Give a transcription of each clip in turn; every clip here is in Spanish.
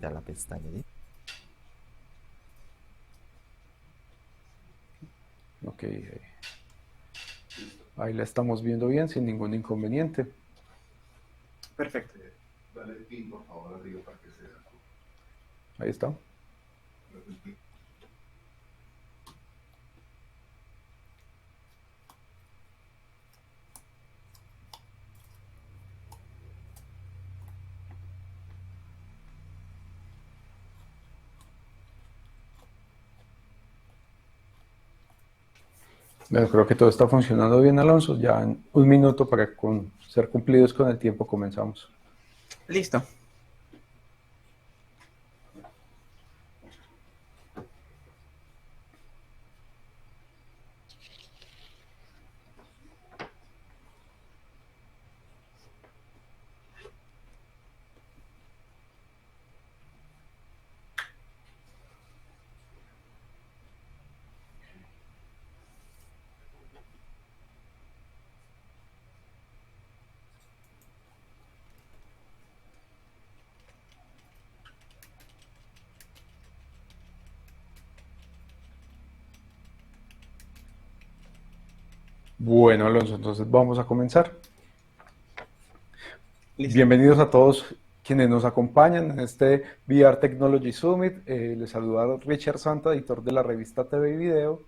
ir a la pestaña de... Ok, ahí la estamos viendo bien sin ningún inconveniente. Perfecto. Dale el pin, por favor, arriba para que se vea. Ahí está. Bueno, creo que todo está funcionando bien, Alonso. Ya en un minuto para ser cumplidos con el tiempo comenzamos. Listo. Bueno, Alonso, entonces vamos a comenzar. Listo. Bienvenidos a todos quienes nos acompañan en este VR Technology Summit. Les saluda Richard Santa, editor de la revista TV y Video,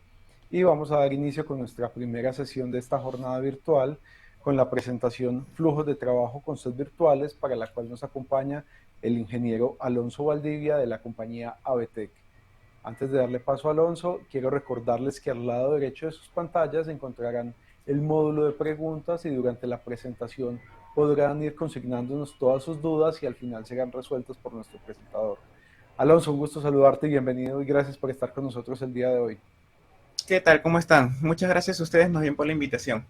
y vamos a dar inicio con nuestra primera sesión de esta jornada virtual con la presentación Flujos de Trabajo con Sets Virtuales, para la cual nos acompaña el ingeniero Alonso Valdivia de la compañía Avetec. Antes de darle paso a Alonso, quiero recordarles que al lado derecho de sus pantallas encontrarán el módulo de preguntas, y durante la presentación podrán ir consignándonos todas sus dudas y al final serán resueltas por nuestro presentador. Alonso, un gusto saludarte y bienvenido, y gracias por estar con nosotros el día de hoy. ¿Qué tal? ¿Cómo están? Muchas gracias a ustedes más bien por la invitación.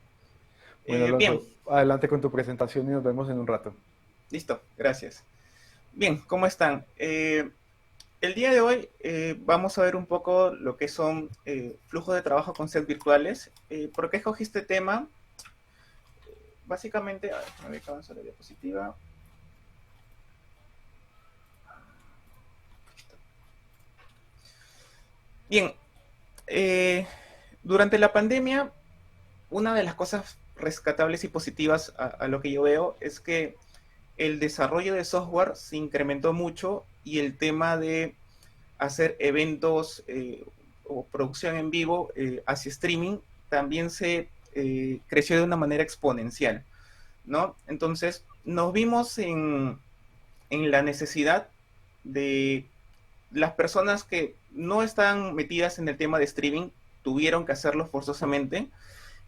Bueno, Bien, Alonso, adelante con tu presentación y nos vemos en un rato. listo, gracias. Bien, ¿cómo están? El día de hoy vamos a ver un poco lo que son flujos de trabajo con sets virtuales. ¿Por qué escogí este tema? Básicamente, a ver, me voy a avanzar la diapositiva. Bien, durante la pandemia, una de las cosas rescatables y positivas a lo que yo veo es que el desarrollo de software se incrementó mucho y el tema de hacer eventos o producción en vivo hacia streaming también se creció de una manera exponencial, ¿no? Entonces nos vimos en la necesidad de las personas que no están metidas en el tema de streaming tuvieron que hacerlo forzosamente.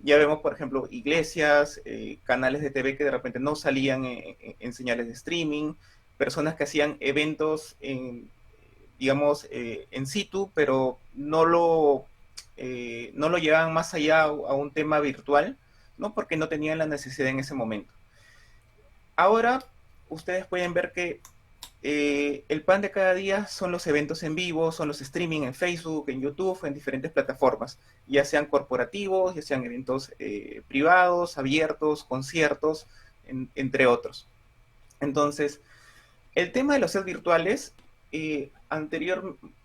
Ya vemos, por ejemplo, iglesias, canales de TV que de repente no salían en señales de streaming, personas que hacían eventos digamos, en situ, pero no lo llevaban más allá a un tema virtual, ¿no? Porque no tenían la necesidad en ese momento. Ahora, ustedes pueden ver que el pan de cada día son los eventos en vivo, son los streaming en Facebook, en YouTube, en diferentes plataformas, ya sean corporativos, ya sean eventos privados, abiertos, conciertos, entre otros. Entonces, el tema de los sets virtuales,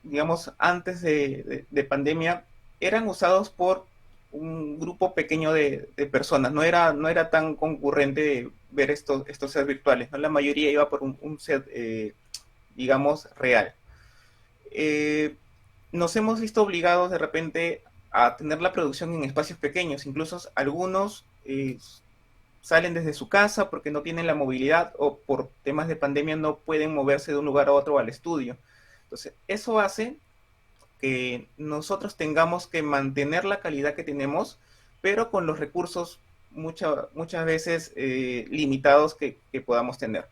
digamos, antes de pandemia, eran usados por un grupo pequeño de personas. No era tan concurrente ver estos sets virtuales, ¿no? La mayoría iba por un set, digamos, real. Eh, Nos hemos visto obligados de repente a tener la producción en espacios pequeños. Incluso algunos salen desde su casa porque no tienen la movilidad o por temas de pandemia no pueden moverse de un lugar a otro al estudio. Entonces, eso hace que nosotros tengamos que mantener la calidad que tenemos, pero con los recursos muchas veces limitados que podamos tener.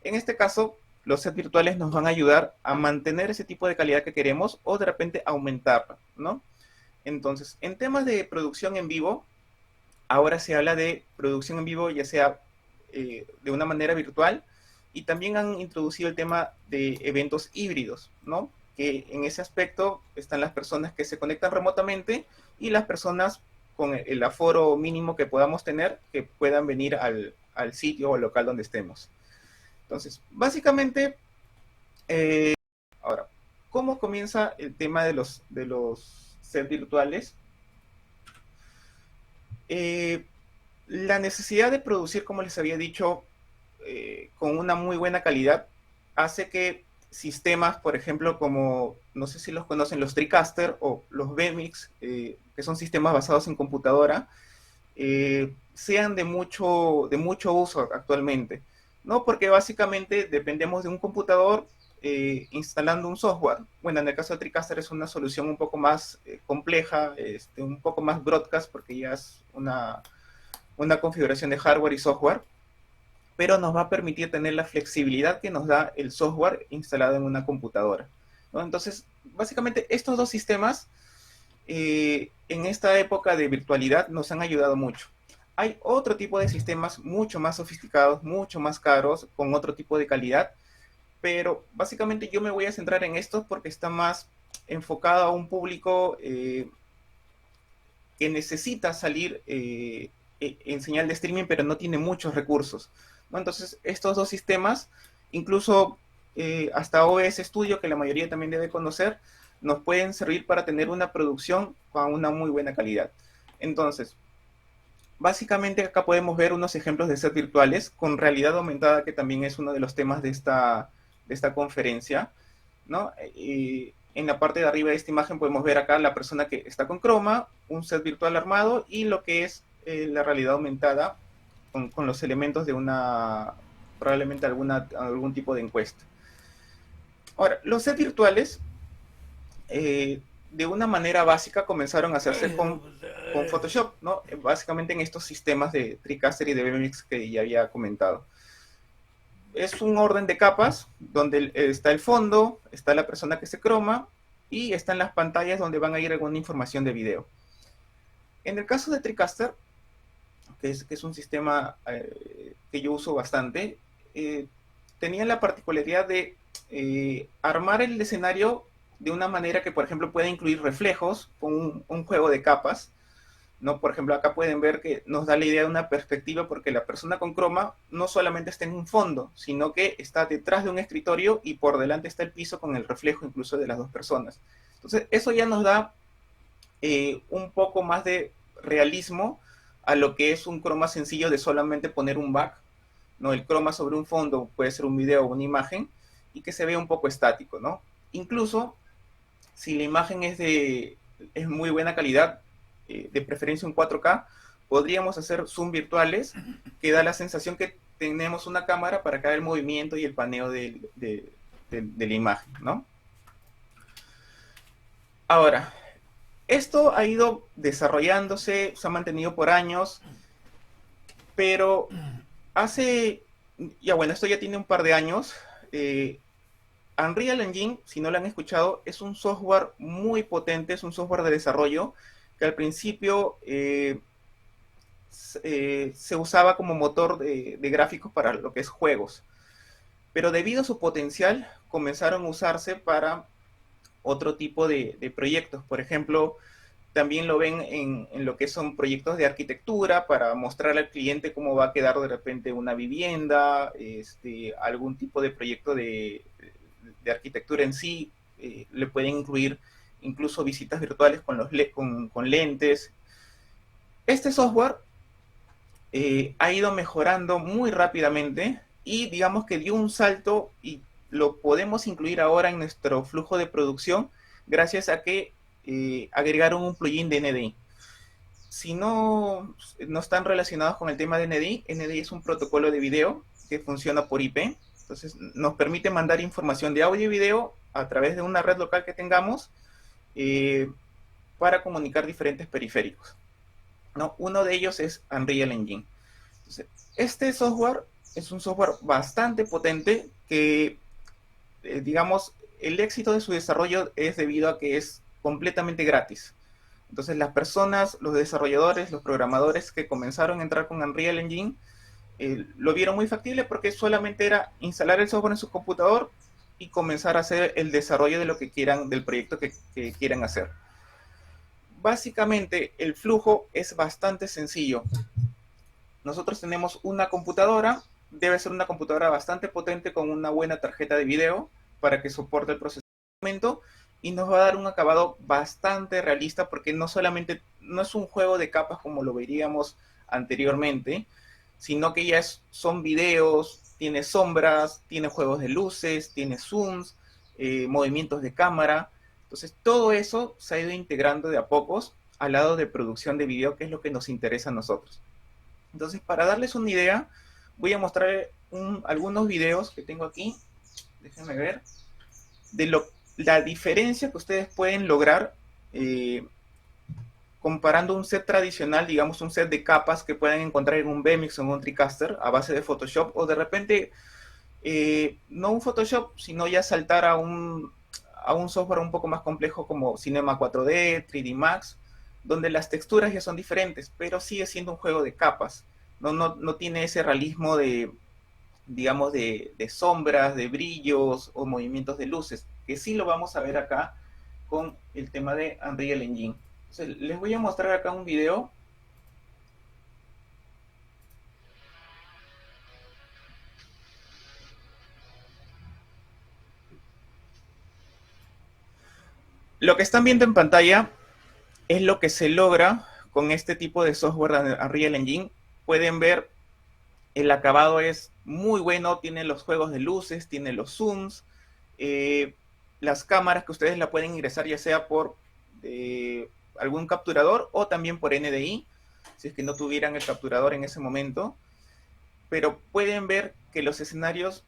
En este caso, los sets virtuales nos van a ayudar a mantener ese tipo de calidad que queremos o de repente aumentarla, ¿no? Entonces, en temas de producción en vivo, ahora se habla de producción en vivo, ya sea de una manera virtual, y también han introducido el tema de eventos híbridos, ¿no? Que en ese aspecto están las personas que se conectan remotamente y las personas con el aforo mínimo que podamos tener, que puedan venir al sitio o al local donde estemos. Entonces, básicamente, Ahora, ¿cómo comienza el tema de los sets virtuales? La necesidad de producir, como les había dicho, con una muy buena calidad, hace que sistemas, por ejemplo, como, no sé si los conocen, los TriCaster o los VMix, que son sistemas basados en computadora, sean de mucho uso actualmente, ¿no? Porque básicamente dependemos de un computador instalando un software. Bueno, en el caso de TriCaster es una solución un poco más compleja, un poco más broadcast, porque ya es una configuración de hardware y software, pero nos va a permitir tener la flexibilidad que nos da el software instalado en una computadora, ¿no? Entonces, básicamente estos dos sistemas en esta época de virtualidad nos han ayudado mucho. Hay otro tipo de sistemas mucho más sofisticados, mucho más caros, con otro tipo de calidad, pero básicamente yo me voy a centrar en estos porque está más enfocado a un público que necesita salir en señal de streaming, pero no tiene muchos recursos, ¿no? Entonces, estos dos sistemas, incluso hasta OBS Studio, que la mayoría también debe conocer, nos pueden servir para tener una producción con una muy buena calidad. Entonces, básicamente acá podemos ver unos ejemplos de sets virtuales con realidad aumentada, que también es uno de los temas de esta conferencia, ¿no? En la parte de arriba de esta imagen podemos ver acá la persona que está con Chroma, un set virtual armado y lo que es la realidad aumentada con los elementos de probablemente algún tipo de encuesta. Ahora, los sets virtuales, de una manera básica, comenzaron a hacerse con Photoshop, ¿no? Básicamente en estos sistemas de TriCaster y de VMix que ya había comentado. Es un orden de capas donde está el fondo, está la persona que se croma y están las pantallas donde van a ir alguna información de video. En el caso de TriCaster, que es un sistema que yo uso bastante, tenía la particularidad de armar el escenario de una manera que, por ejemplo, pueda incluir reflejos con un juego de capas, ¿no? Por ejemplo, acá pueden ver que nos da la idea de una perspectiva porque la persona con croma no solamente está en un fondo, sino que está detrás de un escritorio y por delante está el piso con el reflejo incluso de las dos personas. Entonces, eso ya nos da un poco más de realismo a lo que es un croma sencillo de solamente poner un back, ¿no? El croma sobre un fondo puede ser un video o una imagen y que se vea un poco estático, ¿no? Incluso si la imagen es muy buena calidad, de preferencia un 4K, podríamos hacer zoom virtuales que da la sensación que tenemos una cámara para cada el movimiento y el paneo de la imagen, ¿no? Ahora, esto ha ido desarrollándose, se ha mantenido por años, pero esto ya tiene un par de años. Unreal Engine, si no lo han escuchado, es un software muy potente, es un software de desarrollo que al principio se usaba como motor de gráficos para lo que es juegos, pero debido a su potencial comenzaron a usarse para otro tipo de proyectos. Por ejemplo, también lo ven en lo que son proyectos de arquitectura para mostrar al cliente cómo va a quedar de repente una vivienda, algún tipo de proyecto de arquitectura en sí. Le pueden incluir incluso visitas virtuales con lentes. Este software ha ido mejorando muy rápidamente y digamos que dio un salto y lo podemos incluir ahora en nuestro flujo de producción gracias a que agregaron un plugin de NDI. Si no están relacionados con el tema de NDI, NDI es un protocolo de video que funciona por IP. Entonces nos permite mandar información de audio y video a través de una red local que tengamos para comunicar diferentes periféricos, ¿no? Uno de ellos es Unreal Engine. Entonces, este software es un software bastante potente que, digamos, el éxito de su desarrollo es debido a que es completamente gratis. Entonces, las personas, los desarrolladores, los programadores que comenzaron a entrar con Unreal Engine, lo vieron muy factible porque solamente era instalar el software en su computador y comenzar a hacer el desarrollo de lo que quieran, del proyecto que quieran hacer. Básicamente, el flujo es bastante sencillo. Nosotros tenemos una computadora, debe ser una computadora bastante potente con una buena tarjeta de video, para que soporte el procesamiento y nos va a dar un acabado bastante realista porque no solamente, no es un juego de capas como lo veríamos anteriormente, sino que ya son videos, tiene sombras, tiene juegos de luces, tiene zooms, movimientos de cámara. Entonces todo eso se ha ido integrando de a pocos al lado de producción de video, que es lo que nos interesa a nosotros. Entonces, para darles una idea, voy a mostrar algunos videos que tengo aquí, déjenme ver, de la diferencia que ustedes pueden lograr comparando un set tradicional, digamos un set de capas que pueden encontrar en un VMix o en un TriCaster a base de Photoshop, o de repente no un Photoshop, sino ya saltar a un software un poco más complejo como Cinema 4D, 3D Max, donde las texturas ya son diferentes, pero sigue siendo un juego de capas. No tiene ese realismo de, digamos, de sombras, de brillos o movimientos de luces, que sí lo vamos a ver acá con el tema de Unreal Engine. Entonces, les voy a mostrar acá un video. Lo que están viendo en pantalla es lo que se logra con este tipo de software de Unreal Engine. Pueden ver, el acabado es muy bueno, tiene los juegos de luces, tiene los zooms, las cámaras que ustedes la pueden ingresar ya sea por algún capturador o también por NDI, si es que no tuvieran el capturador en ese momento. Pero pueden ver que los escenarios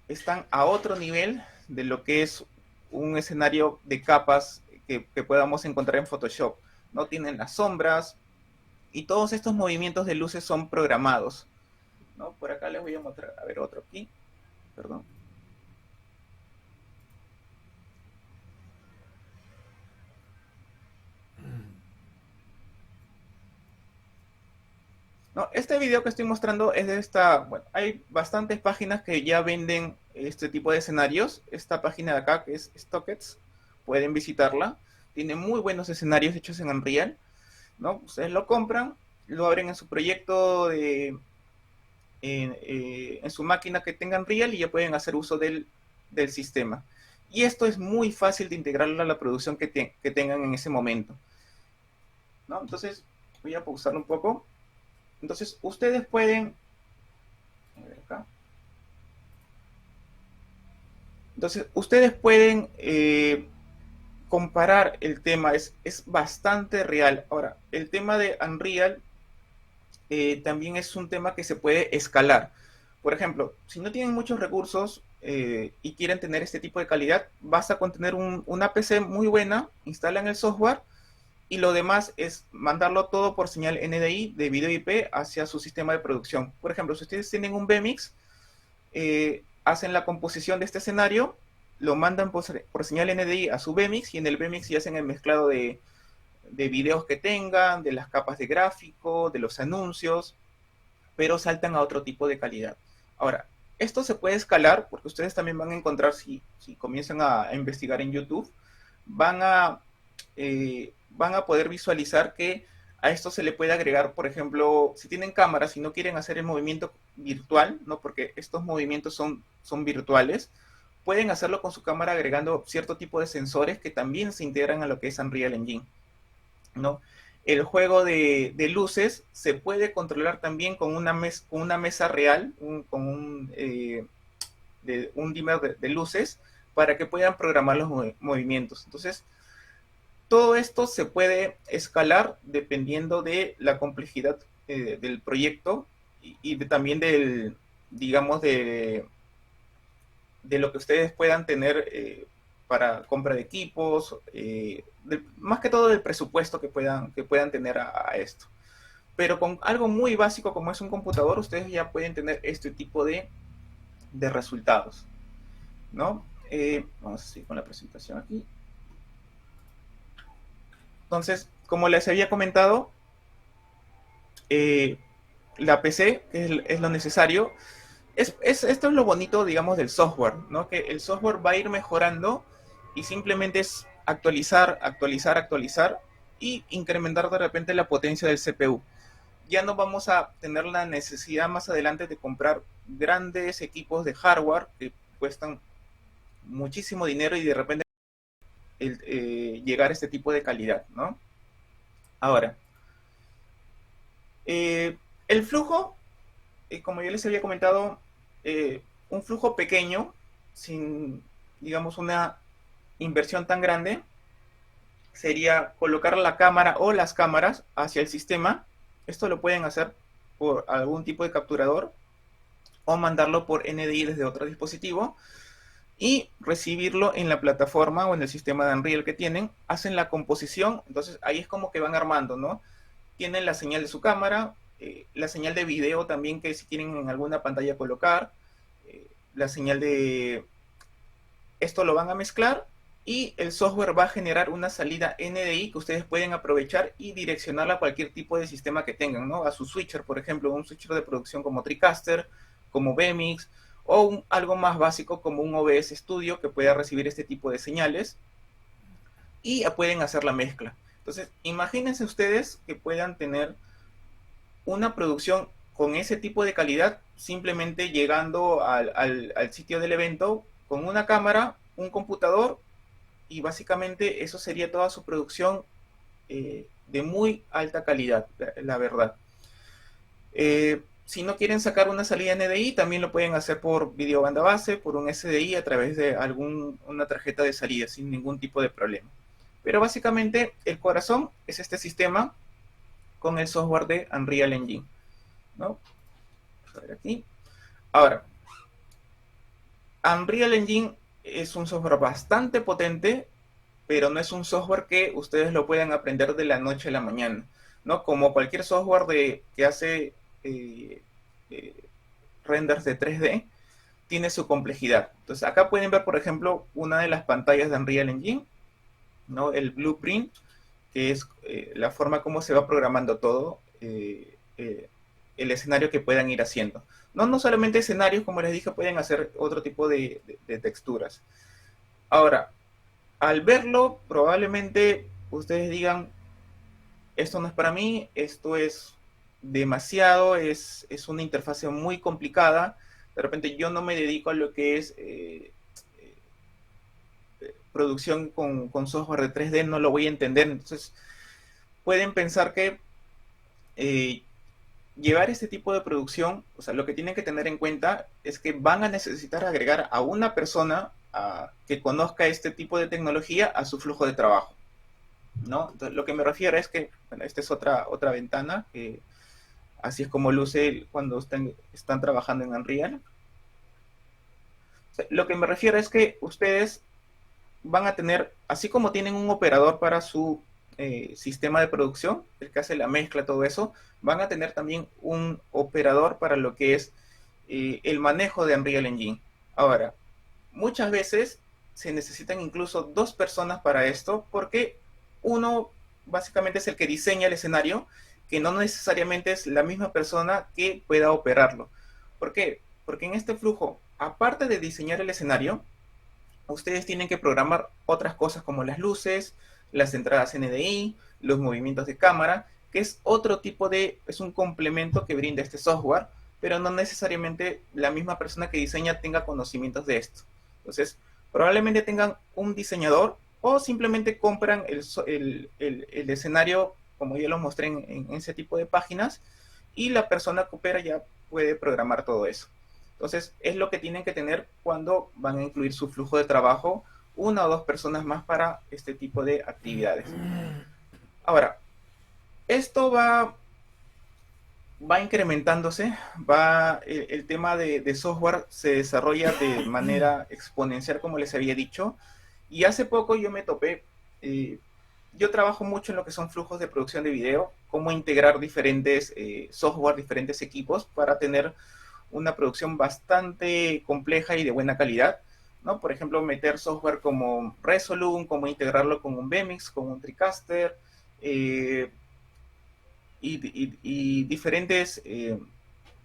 están a otro nivel de lo que es un escenario de capas que podamos encontrar en Photoshop. No tienen las sombras y todos estos movimientos de luces son programados, ¿no? Por acá les voy a mostrar, a ver, otro aquí, perdón. No, este video que estoy mostrando es de esta, bueno, hay bastantes páginas que ya venden este tipo de escenarios. Esta página de acá, que es Stockets, pueden visitarla. Tiene muy buenos escenarios hechos en Unreal, ¿no? Ustedes lo compran, lo abren en su proyecto en su máquina que tenga Unreal y ya pueden hacer uso del sistema. Y esto es muy fácil de integrarlo a la producción que tengan en ese momento, ¿no? Entonces, voy a pausar un poco. Entonces, ustedes pueden... A ver acá. Entonces, ustedes pueden comparar el tema, es bastante real. Ahora, el tema de Unreal también es un tema que se puede escalar. Por ejemplo, si no tienen muchos recursos y quieren tener este tipo de calidad, basta con tener una PC muy buena, instalan el software y lo demás es mandarlo todo por señal NDI de video IP hacia su sistema de producción. Por ejemplo, si ustedes tienen un VMix, hacen la composición de este escenario, lo mandan por señal NDI a su VMix y en el VMix ya hacen el mezclado de videos que tengan, de las capas de gráfico, de los anuncios, pero saltan a otro tipo de calidad. Ahora, esto se puede escalar porque ustedes también van a encontrar, si comienzan a investigar en YouTube, van a poder visualizar que a esto se le puede agregar, por ejemplo, si tienen cámaras y no quieren hacer el movimiento virtual, ¿no? Porque estos movimientos son virtuales, pueden hacerlo con su cámara agregando cierto tipo de sensores que también se integran a lo que es Unreal Engine, ¿no? El juego de luces se puede controlar también con una mesa real, con un dimmer de luces, para que puedan programar los movimientos. Entonces, todo esto se puede escalar dependiendo de la complejidad del proyecto y también digamos, de lo que ustedes puedan tener para compra de equipos, más que todo del presupuesto que puedan tener a esto. Pero con algo muy básico como es un computador, ustedes ya pueden tener este tipo de resultados, ¿no? Vamos a seguir con la presentación aquí. Entonces, como les había comentado, la PC es lo necesario. Esto es lo bonito, digamos, del software, ¿no? Que el software va a ir mejorando y simplemente es actualizar, actualizar, actualizar y incrementar de repente la potencia del CPU. Ya no vamos a tener la necesidad más adelante de comprar grandes equipos de hardware que cuestan muchísimo dinero y de repente llegar a este tipo de calidad, ¿no? Ahora, el flujo, como yo les había comentado, un flujo pequeño, sin, digamos, una inversión tan grande, sería colocar la cámara o las cámaras hacia el sistema. Esto lo pueden hacer por algún tipo de capturador o mandarlo por NDI desde otro dispositivo y recibirlo en la plataforma o en el sistema de Unreal que tienen. Hacen la composición, entonces ahí es como que van armando, ¿no? Tienen la señal de su cámara, la señal de video también que si quieren en alguna pantalla colocar, la señal de... Esto lo van a mezclar y el software va a generar una salida NDI que ustedes pueden aprovechar y direccionarla a cualquier tipo de sistema que tengan, ¿no? A su switcher, por ejemplo, un switcher de producción como TriCaster, como Vmix, o algo más básico como un OBS Studio que pueda recibir este tipo de señales y pueden hacer la mezcla. Entonces, imagínense ustedes que puedan tener una producción con ese tipo de calidad simplemente llegando al sitio del evento con una cámara, un computador y básicamente eso sería toda su producción de muy alta calidad, la verdad. Si no quieren sacar una salida NDI, también lo pueden hacer por video banda base, por un SDI a través de una tarjeta de salida sin ningún tipo de problema. Pero básicamente el corazón es este sistema con el software de Unreal Engine, ¿no? Vamos a ver aquí. Ahora, Unreal Engine es un software bastante potente, pero no es un software que ustedes lo puedan aprender de la noche a la mañana, ¿no? Como cualquier software que hace renders de 3D, tiene su complejidad. Entonces acá pueden ver, por ejemplo, una de las pantallas de Unreal Engine, ¿no? El blueprint, que es la forma como se va programando todo, el escenario que puedan ir haciendo. No solamente escenarios, como les dije, pueden hacer otro tipo de texturas. Ahora, al verlo, probablemente ustedes digan, esto no es para mí, esto es demasiado, es una interfase muy complicada. De repente yo no me dedico a lo que es producción con software de 3D, no lo voy a entender. Entonces, pueden pensar que llevar este tipo de producción, o sea, lo que tienen que tener en cuenta es que van a necesitar agregar a una persona que conozca este tipo de tecnología a su flujo de trabajo, ¿no? Entonces, lo que me refiero es que, bueno, esta es otra ventana, que así es como luce cuando están trabajando en Unreal. O sea, lo que me refiero es que ustedes van a tener, así como tienen un operador para su sistema de producción, el que hace la mezcla, todo eso, van a tener también un operador para lo que es el manejo de Unreal Engine. Ahora, muchas veces se necesitan incluso 2 personas para esto, porque uno básicamente es el que diseña el escenario, que no necesariamente es la misma persona que pueda operarlo. ¿Por qué? Porque en este flujo, aparte de diseñar el escenario, ustedes tienen que programar otras cosas como las luces, las entradas NDI, los movimientos de cámara, que es otro tipo es un complemento que brinda este software, pero no necesariamente la misma persona que diseña tenga conocimientos de esto. Entonces, probablemente tengan un diseñador o simplemente compran el escenario, como ya lo mostré en ese tipo de páginas, y la persona que opera ya puede programar todo eso. Entonces, es lo que tienen que tener cuando van a incluir su flujo de trabajo, 1 o 2 personas más para este tipo de actividades. Ahora, esto va incrementándose, el tema de software se desarrolla de manera exponencial, como les había dicho, y hace poco yo me topé, yo trabajo mucho en lo que son flujos de producción de video, cómo integrar diferentes software, diferentes equipos para tener una producción bastante compleja y de buena calidad, ¿no? Por ejemplo, meter software como Resolum, cómo integrarlo con un Vmix, con un TriCaster, y diferentes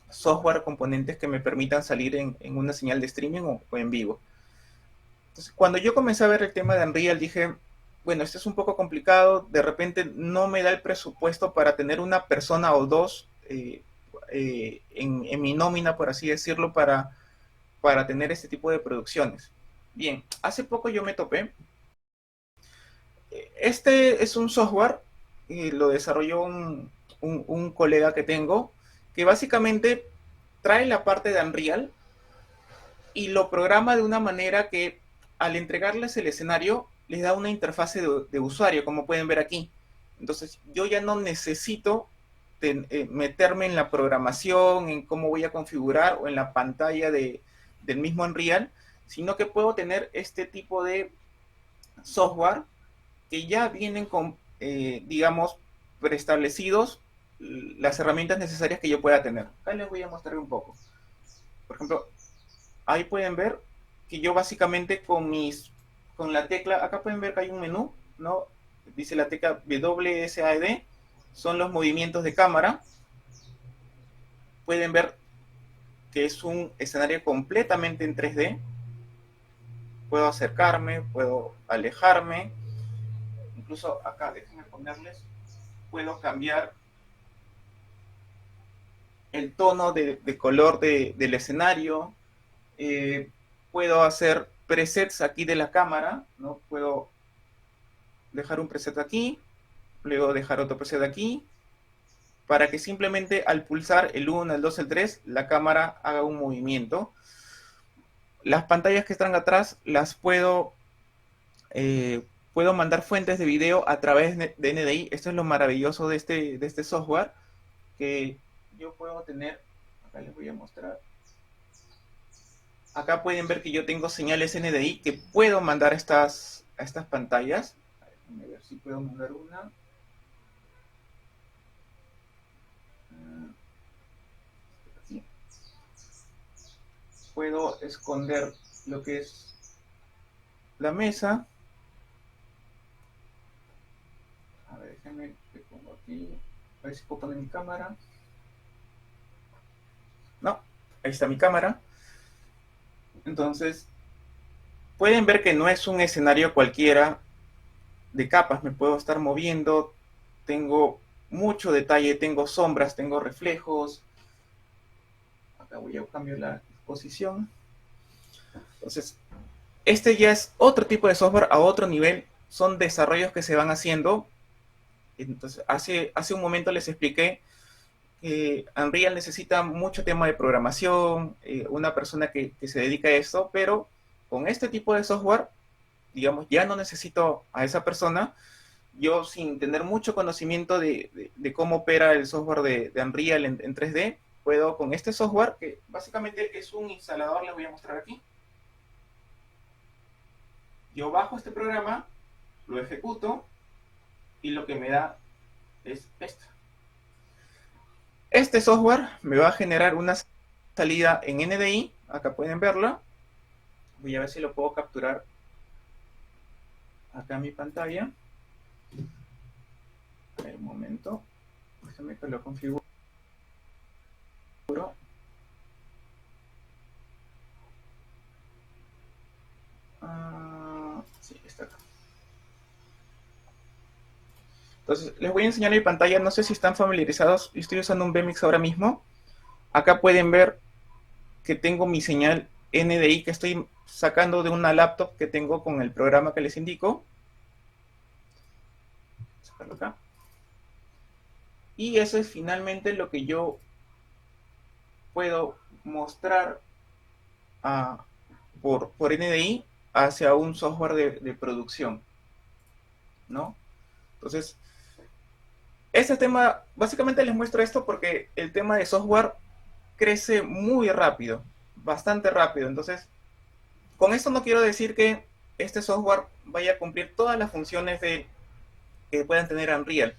software componentes que me permitan salir en una señal de streaming o en vivo. Entonces, cuando yo comencé a ver el tema de Unreal, dije, bueno, esto es un poco complicado, de repente no me da el presupuesto para tener una persona o 2 en mi nómina, por así decirlo, para tener este tipo de producciones. Bien, hace poco yo me topé. Este es un software, lo desarrolló un colega que tengo, que básicamente trae la parte de Unreal y lo programa de una manera que al entregarles el escenario les da una interfase de usuario, como pueden ver aquí. Entonces yo ya no necesito meterme en la programación, en cómo voy a configurar o en la pantalla del mismo Unreal, sino que puedo tener este tipo de software que ya vienen con, digamos, preestablecidos las herramientas necesarias que yo pueda tener. Acá les voy a mostrar un poco. Por ejemplo, ahí pueden ver que yo básicamente con la tecla, acá pueden ver que hay un menú, ¿no? Dice la tecla WSAD, son los movimientos de cámara. Pueden ver que es un escenario completamente en 3D. Puedo acercarme, puedo alejarme. Incluso acá, déjenme ponerles, puedo cambiar el tono de color del escenario. Puedo hacer presets aquí de la cámara, ¿no? Puedo dejar un preset aquí, luego dejar otro preset aquí, para que simplemente al pulsar el 1, el 2, el 3, la cámara haga un movimiento. Las pantallas que están atrás las puedo mandar fuentes de video a través de NDI. Esto es lo maravilloso de este software, que yo puedo tener, acá les voy a mostrar. Acá pueden ver que yo tengo señales NDI que puedo mandar a estas pantallas. Déjenme ver si puedo mandar una. Aquí. Puedo esconder lo que es la mesa. A ver, déjenme que pongo aquí. A ver si puedo poner mi cámara. No, ahí está mi cámara. Entonces, pueden ver que no es un escenario cualquiera de capas. Me puedo estar moviendo. Tengo mucho detalle. Tengo sombras, tengo reflejos. Acá voy a cambiar la posición. Entonces, este ya es otro tipo de software a otro nivel. Son desarrollos que se van haciendo. Entonces, hace un momento les expliqué que Unreal necesita mucho tema de programación, una persona que se dedica a esto, pero con este tipo de software, digamos, ya no necesito a esa persona. Yo, sin tener mucho conocimiento de cómo opera el software de Unreal en 3D, puedo con este software, que básicamente es un instalador, les voy a mostrar aquí. Yo bajo este programa, lo ejecuto, y lo que me da es esto. Este software me va a generar una salida en NDI, acá pueden verla. Voy a ver si lo puedo capturar acá en mi pantalla. A ver, un momento. Déjame que lo configuro. Sí, está acá. Entonces, les voy a enseñar mi pantalla. No sé si están familiarizados. Estoy usando un vMix ahora mismo. Acá pueden ver que tengo mi señal NDI que estoy sacando de una laptop que tengo con el programa que les indico. Sacarlo acá. Y eso es finalmente lo que yo puedo mostrar por NDI hacia un software de producción, ¿no? Entonces, este tema, básicamente les muestro esto porque el tema de software crece muy rápido, bastante rápido. Entonces, con esto no quiero decir que este software vaya a cumplir todas las funciones que puedan tener Unreal.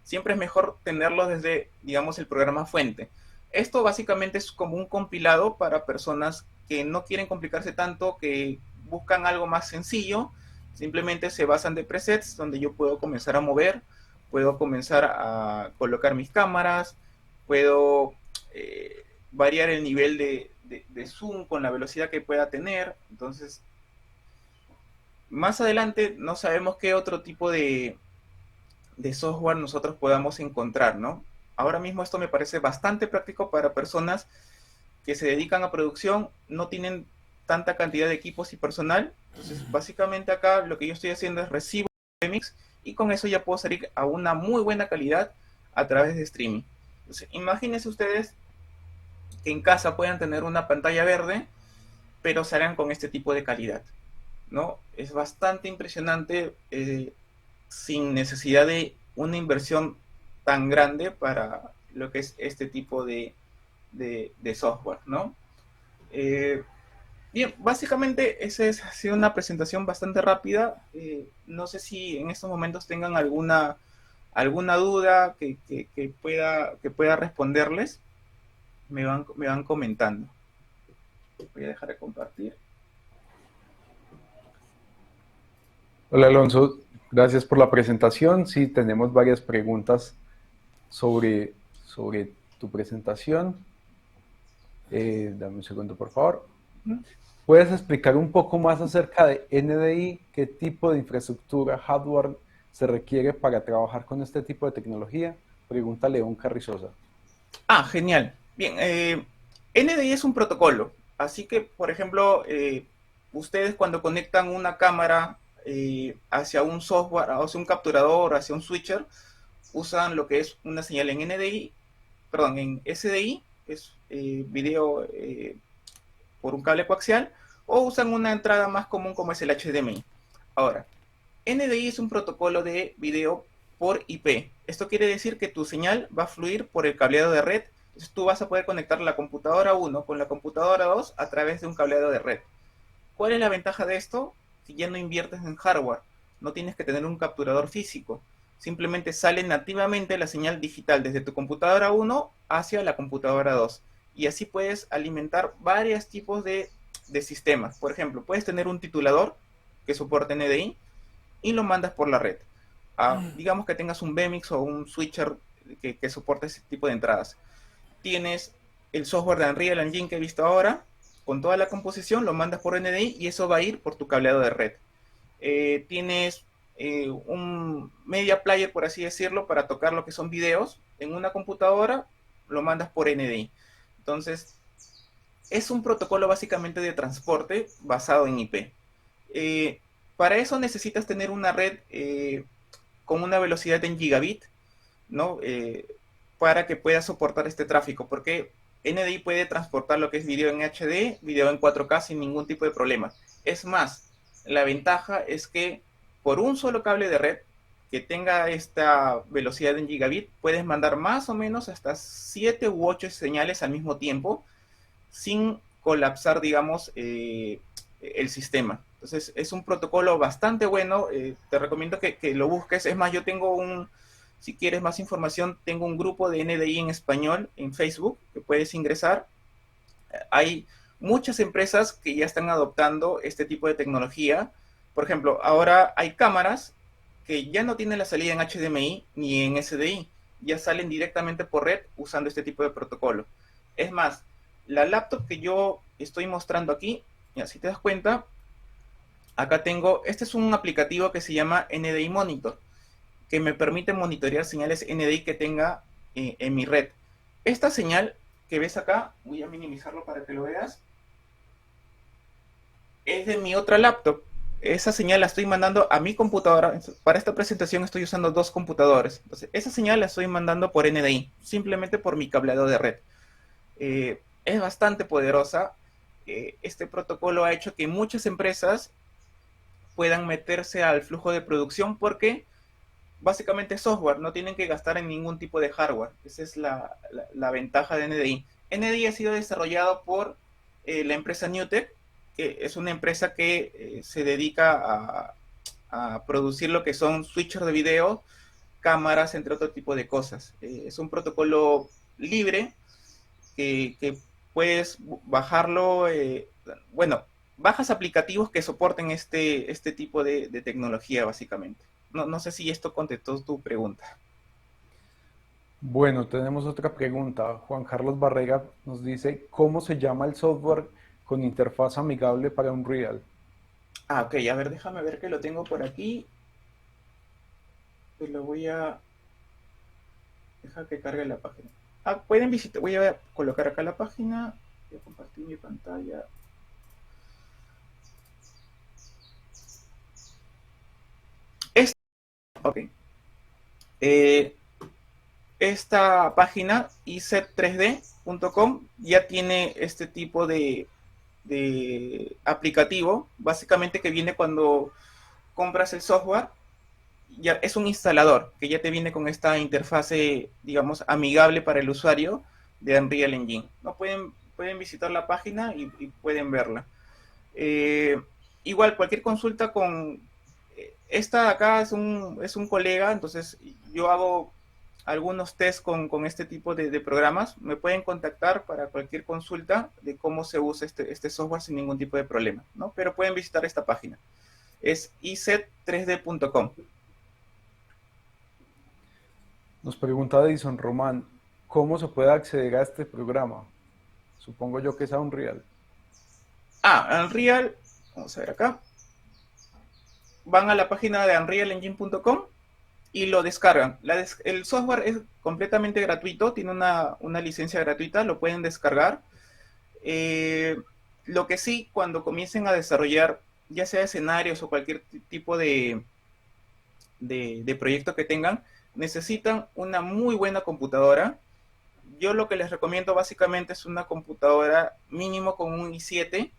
Siempre es mejor tenerlo desde, digamos, el programa fuente. Esto básicamente es como un compilado para personas que no quieren complicarse tanto, que buscan algo más sencillo. Simplemente se basan de presets donde yo puedo comenzar a mover, puedo comenzar a colocar mis cámaras, puedo variar el nivel de zoom con la velocidad que pueda tener. Entonces, más adelante no sabemos qué otro tipo de software nosotros podamos encontrar, ¿no? Ahora mismo esto me parece bastante práctico para personas que se dedican a producción, no tienen tanta cantidad de equipos y personal. Entonces, básicamente acá lo que yo estoy haciendo es recibo remix y con eso ya puedo salir a una muy buena calidad a través de streaming. Entonces, imagínense ustedes que en casa puedan tener una pantalla verde, pero salgan con este tipo de calidad, ¿no? Es bastante impresionante, sin necesidad de una inversión tan grande para lo que es este tipo de software, ¿no? Eh, Bien, básicamente esa ha sido una presentación bastante rápida. No sé si en estos momentos tengan alguna duda que pueda responderles. Me van comentando. Voy a dejar de compartir. Hola Alonso, gracias por la presentación. Sí, tenemos varias preguntas sobre tu presentación. Dame un segundo, por favor. ¿Puedes explicar un poco más acerca de NDI? ¿Qué tipo de infraestructura, hardware se requiere para trabajar con este tipo de tecnología? Pregunta León Carrizosa. Ah, genial. Bien, NDI es un protocolo. Así que, por ejemplo, ustedes cuando conectan una cámara hacia un software, hacia un capturador, hacia un switcher, usan lo que es una señal en NDI, perdón, en SDI, que es video por un cable coaxial, o usan una entrada más común como es el HDMI. Ahora, NDI es un protocolo de video por IP. Esto quiere decir que tu señal va a fluir por el cableado de red. Entonces tú vas a poder conectar la computadora 1 con la computadora 2 a través de un cableado de red. ¿Cuál es la ventaja de esto? Si ya no inviertes en hardware, no tienes que tener un capturador físico. Simplemente sale nativamente la señal digital desde tu computadora 1 hacia la computadora 2. Y así puedes alimentar varios tipos de sistemas. Por ejemplo, puedes tener un titulador que soporte NDI y lo mandas por la red. Digamos que tengas un vMix o un switcher que soporte ese tipo de entradas. Tienes el software de Unreal Engine que he visto ahora, con toda la composición, lo mandas por NDI y eso va a ir por tu cableado de red. Tienes un media player, por así decirlo, para tocar lo que son videos en una computadora, lo mandas por NDI. Entonces, es un protocolo básicamente de transporte basado en IP. Para eso necesitas tener una red con una velocidad en gigabit, ¿no? Para que pueda soportar este tráfico, porque NDI puede transportar lo que es video en HD, video en 4K sin ningún tipo de problema. Es más, la ventaja es que por un solo cable de red que tenga esta velocidad en gigabit, puedes mandar más o menos hasta 7 u 8 señales al mismo tiempo sin colapsar, digamos, el sistema. Entonces, es un protocolo bastante bueno. Te recomiendo que lo busques. Es más, yo tengo si quieres más información, tengo un grupo de NDI en español en Facebook que puedes ingresar. Hay muchas empresas que ya están adoptando este tipo de tecnología. Por ejemplo, ahora hay cámaras que ya no tienen la salida en HDMI ni en SDI, ya salen directamente por red usando este tipo de protocolo. Es más, la laptop que yo estoy mostrando aquí, ya, si te das cuenta, acá tengo, este es un aplicativo que se llama NDI Monitor, que me permite monitorear señales NDI que tenga en mi red. Esta señal que ves acá, voy a minimizarlo para que lo veas, es de mi otra laptop. Esa señal la estoy mandando a mi computadora. Para esta presentación estoy usando dos computadores. Entonces, esa señal la estoy mandando por NDI, simplemente por mi cableado de red. Es bastante poderosa. Este protocolo ha hecho que muchas empresas puedan meterse al flujo de producción porque básicamente es software, no tienen que gastar en ningún tipo de hardware. Esa es la ventaja de NDI. NDI ha sido desarrollado por la empresa Newtek, que es una empresa que se dedica a producir lo que son switchers de video, cámaras, entre otro tipo de cosas. Es un protocolo libre que puedes bajarlo, bueno, bajas aplicativos que soporten este tipo de tecnología, básicamente. No sé si esto contestó tu pregunta. Bueno, tenemos otra pregunta. Juan Carlos Barrera nos dice, ¿cómo se llama el software con interfaz amigable para Unreal? Ok, a ver, déjame ver que lo tengo por aquí. Te lo voy a dejar que cargue la página. Pueden visitar, voy a colocar acá la página. Voy a compartir mi pantalla. Ok. Eh, Esta página, iset3d.com, ya tiene este tipo de aplicativo, básicamente que viene cuando compras el software. Ya es un instalador que ya te viene con esta interfase, digamos, amigable para el usuario de Unreal Engine. ¿No? Pueden visitar la página y pueden verla. Eh, Igual, cualquier consulta con... Esta acá es un colega, entonces yo hago algunos tests con este tipo de programas. Me pueden contactar para cualquier consulta de cómo se usa este software sin ningún tipo de problema, ¿no? Pero pueden visitar esta página. Es iset3d.com. Nos pregunta Edison Román, ¿cómo se puede acceder a este programa? Supongo yo que es a Unreal. Unreal, vamos a ver acá. Van a la página de unrealengine.com y lo descargan. El software es completamente gratuito, tiene una licencia gratuita, lo pueden descargar. Eh, lo que sí, cuando comiencen a desarrollar, ya sea escenarios o cualquier tipo de proyecto que tengan, necesitan una muy buena computadora. Yo lo que les recomiendo básicamente es una computadora mínimo con un i7,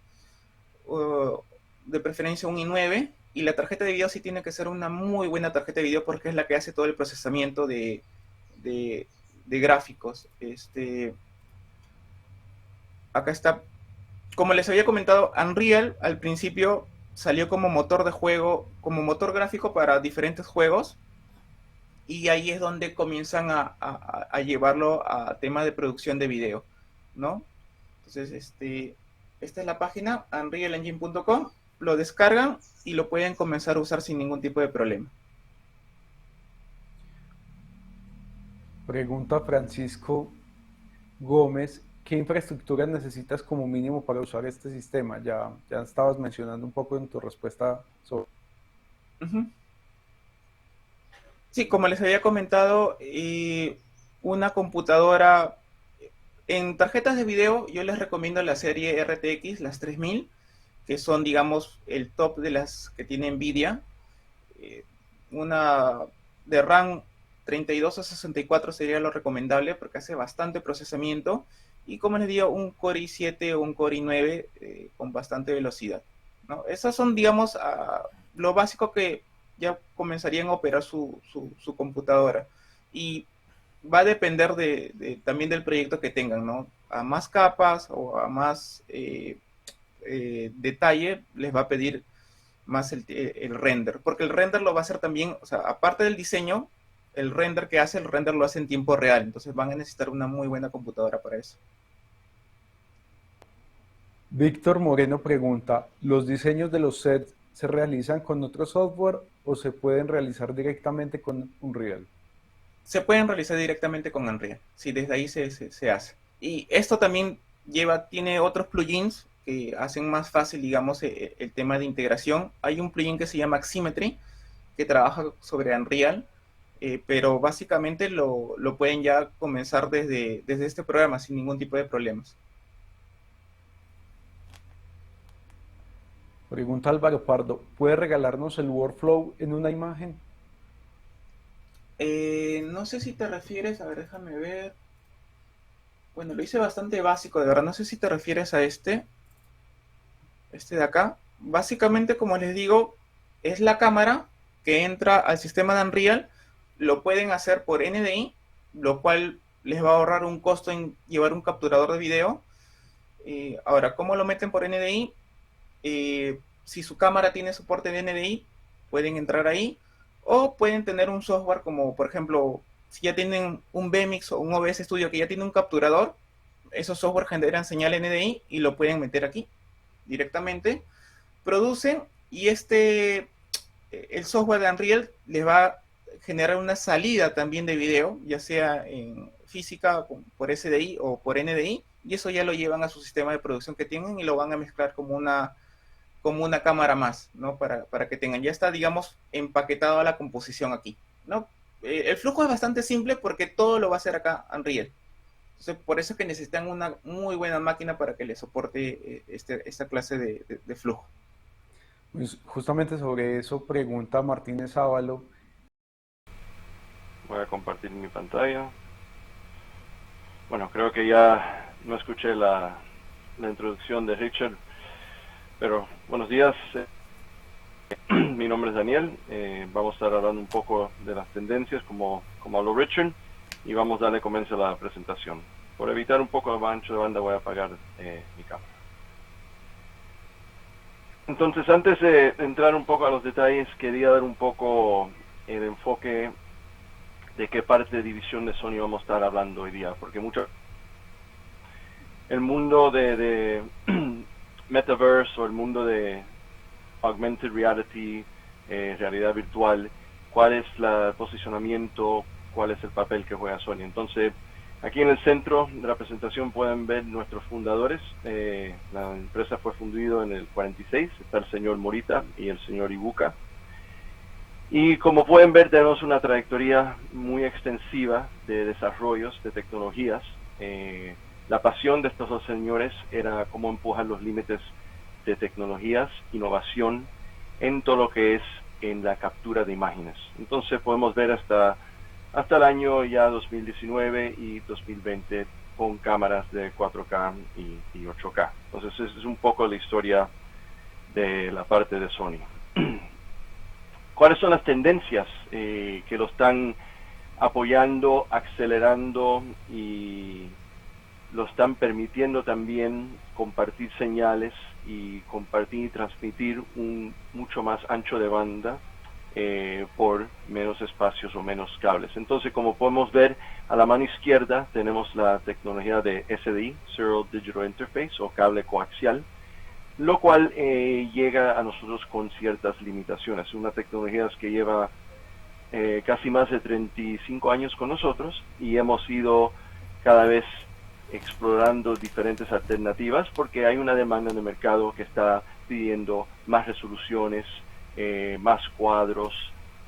de preferencia un i9, y la tarjeta de video sí tiene que ser una muy buena tarjeta de video porque es la que hace todo el procesamiento de, de gráficos. Acá está. Como les había comentado, Unreal al principio salió como motor de juego, como motor gráfico para diferentes juegos, y ahí es donde comienzan a llevarlo a tema de producción de video, ¿no? Entonces, esta es la página, unrealengine.com, lo descargan y lo pueden comenzar a usar sin ningún tipo de problema. Pregunta Francisco Gómez, ¿qué infraestructura necesitas como mínimo para usar este sistema? Ya estabas mencionando un poco en tu respuesta sobre... Ujú. Sí, como les había comentado, una computadora en tarjetas de video, yo les recomiendo la serie RTX, las 3000, que son, digamos, el top de las que tiene Nvidia. Eh, una de RAM 32 a 64 sería lo recomendable porque hace bastante procesamiento. Y como les digo, un Core i7 o un Core i9 con bastante velocidad, ¿no? Esas son, digamos, lo básico que ya comenzarían a operar su computadora. Y va a depender también del proyecto que tengan, ¿no? A más capas o a más detalle les va a pedir más el render, porque el render lo va a hacer también, o sea, aparte del diseño, el render que hace, el render lo hace en tiempo real, entonces van a necesitar una muy buena computadora para eso. Víctor Moreno pregunta, ¿los diseños de los sets se realizan con otro software o se pueden realizar directamente con Unreal? Se pueden realizar directamente con Unreal, sí, desde ahí se hace. Y esto también tiene otros plugins que hacen más fácil, digamos, el tema de integración. Hay un plugin que se llama Xymetry, que trabaja sobre Unreal, pero básicamente lo pueden ya comenzar desde este programa sin ningún tipo de problemas. Pregunta Álvaro Pardo, ¿puede regalarnos el workflow en una imagen? No sé si te refieres, a ver, déjame ver. Bueno, lo hice bastante básico, de verdad. No sé si te refieres a este de acá. Básicamente, como les digo, es la cámara que entra al sistema de Unreal. Lo pueden hacer por NDI, lo cual les va a ahorrar un costo en llevar un capturador de video. Ahora, ¿cómo lo meten por NDI? Si su cámara tiene soporte de NDI, pueden entrar ahí. O pueden tener un software como, por ejemplo, si ya tienen un VMix o un OBS Studio que ya tiene un capturador, esos software generan señal NDI y lo pueden meter aquí directamente. Producen y el software de Unreal les va a generar una salida también de video, ya sea en física por SDI o por NDI, y eso ya lo llevan a su sistema de producción que tienen y lo van a mezclar como una cámara más, ¿no? Para que tengan, ya está, digamos, empaquetado a la composición aquí, ¿no? El flujo es bastante simple porque todo lo va a hacer acá Unreal. Entonces, por eso es que necesitan una muy buena máquina para que le soporte esta clase de flujo. Pues justamente sobre eso pregunta Martínez Ávalo, Voy a compartir mi pantalla. Bueno, creo que ya no escuché la introducción de Richard, pero buenos días. Mi nombre es Daniel. Vamos a estar hablando un poco de las tendencias, como habló Richard, y vamos a darle comienzo a la presentación. Por evitar un poco el ancho de banda, voy a apagar mi cámara. Entonces, antes de entrar un poco a los detalles, quería dar un poco el enfoque de qué parte de división de Sony vamos a estar hablando hoy día, porque el mundo de Metaverse o el mundo de Augmented Reality, realidad virtual, cuál es el posicionamiento, cuál es el papel que juega Sony. Entonces, aquí en el centro de la presentación pueden ver nuestros fundadores. La empresa fue fundida en el 46, está el señor Morita y el señor Ibuka. Y como pueden ver, tenemos una trayectoria muy extensiva de desarrollos de tecnologías. La pasión de estos dos señores era cómo empujar los límites de tecnologías, innovación en todo lo que es en la captura de imágenes. Entonces podemos ver hasta el año ya 2019 y 2020 con cámaras de 4K y 8K. Entonces esa es un poco la historia de la parte de Sony. ¿Cuáles son las tendencias que lo están apoyando, acelerando y lo están permitiendo también compartir señales y compartir y transmitir un mucho más ancho de banda por menos espacios o menos cables? Entonces, como podemos ver, a la mano izquierda tenemos la tecnología de SDI, Serial Digital Interface, o cable coaxial, lo cual llega a nosotros con ciertas limitaciones. Una tecnología que lleva casi más de 35 años con nosotros y hemos ido cada vez explorando diferentes alternativas porque hay una demanda en el mercado que está pidiendo más resoluciones, más cuadros,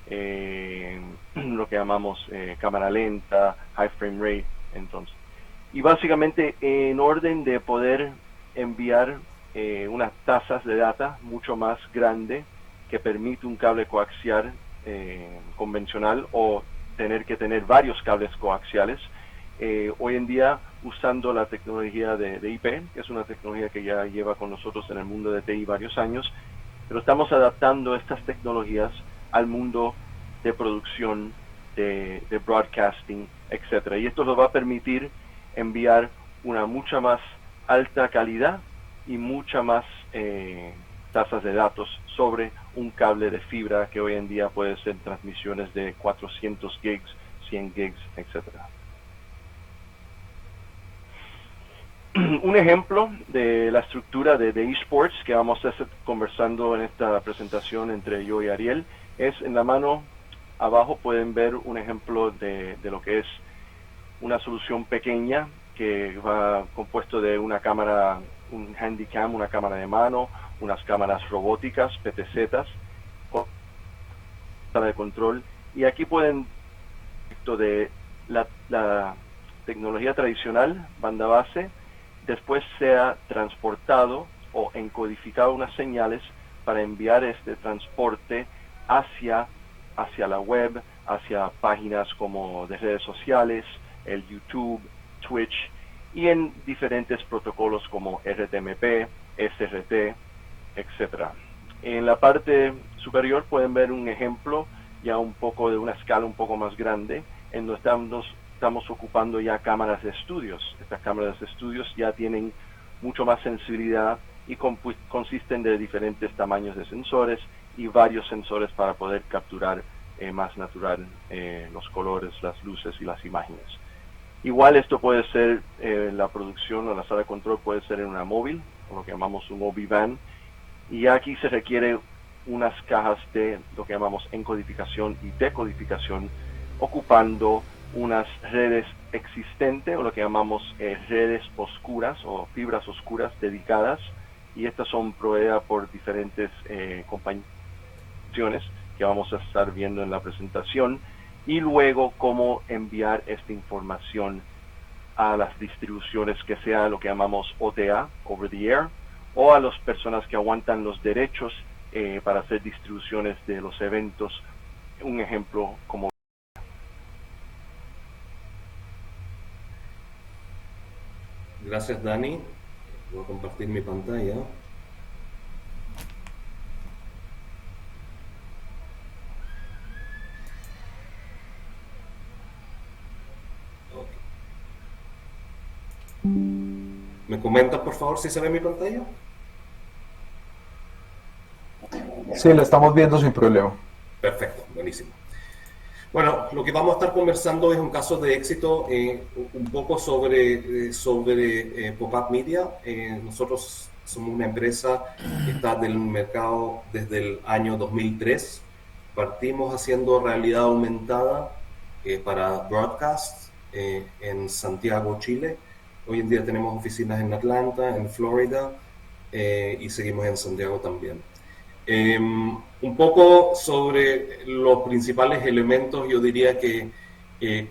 lo que llamamos cámara lenta, high frame rate. Entonces, y básicamente en orden de poder enviar unas tasas de data mucho más grande que permite un cable coaxial convencional o tener que tener varios cables coaxiales. Hoy en día, usando la tecnología de IP, que es una tecnología que ya lleva con nosotros en el mundo de TI varios años, pero estamos adaptando estas tecnologías al mundo de producción, de broadcasting, etcétera. Y esto nos va a permitir enviar una mucha más alta calidad y mucha más tasas de datos sobre un cable de fibra que hoy en día puede ser transmisiones de 400 gigs, 100 gigs, etcétera. Un ejemplo de la estructura de eSports que vamos a estar conversando en esta presentación entre yo y Ariel es en la mano abajo. Pueden ver un ejemplo de lo que es una solución pequeña que va compuesto de una cámara, un handycam, una cámara de mano, unas cámaras robóticas, PTZs, sala de control, y aquí pueden de la tecnología tradicional, banda base, después sea transportado o encodificado unas señales para enviar este transporte hacia la web, hacia páginas como de redes sociales, el YouTube, Twitch, y en diferentes protocolos como RTMP, SRT, etcétera. En la parte superior pueden ver un ejemplo ya un poco de una escala un poco más grande, en donde estamos ocupando ya cámaras de estudios. Estas cámaras de estudios ya tienen mucho más sensibilidad y consisten de diferentes tamaños de sensores y varios sensores para poder capturar más natural los colores, las luces y las imágenes. Igual esto puede ser, la producción o la sala de control puede ser en una móvil, o lo que llamamos un OB-van, y aquí se requiere unas cajas de lo que llamamos encodificación y decodificación, ocupando unas redes existentes o lo que llamamos redes oscuras o fibras oscuras dedicadas, y estas son proveídas por diferentes compañías que vamos a estar viendo en la presentación, y luego cómo enviar esta información a las distribuciones que sea lo que llamamos OTA, over the air, o a las personas que aguantan los derechos para hacer distribuciones de los eventos. Un ejemplo como Gracias, Dani. Voy a compartir mi pantalla. ¿Me comentas, por favor, si se ve mi pantalla? Sí, la estamos viendo sin problema. Perfecto, buenísimo. Bueno, lo que vamos a estar conversando es un caso de éxito, un poco sobre Pop-Up Media. Nosotros somos una empresa que está del mercado desde el año 2003. Partimos haciendo realidad aumentada para broadcast en Santiago, Chile. Hoy en día tenemos oficinas en Atlanta, en Florida y seguimos en Santiago también. Un poco sobre los principales elementos, yo diría que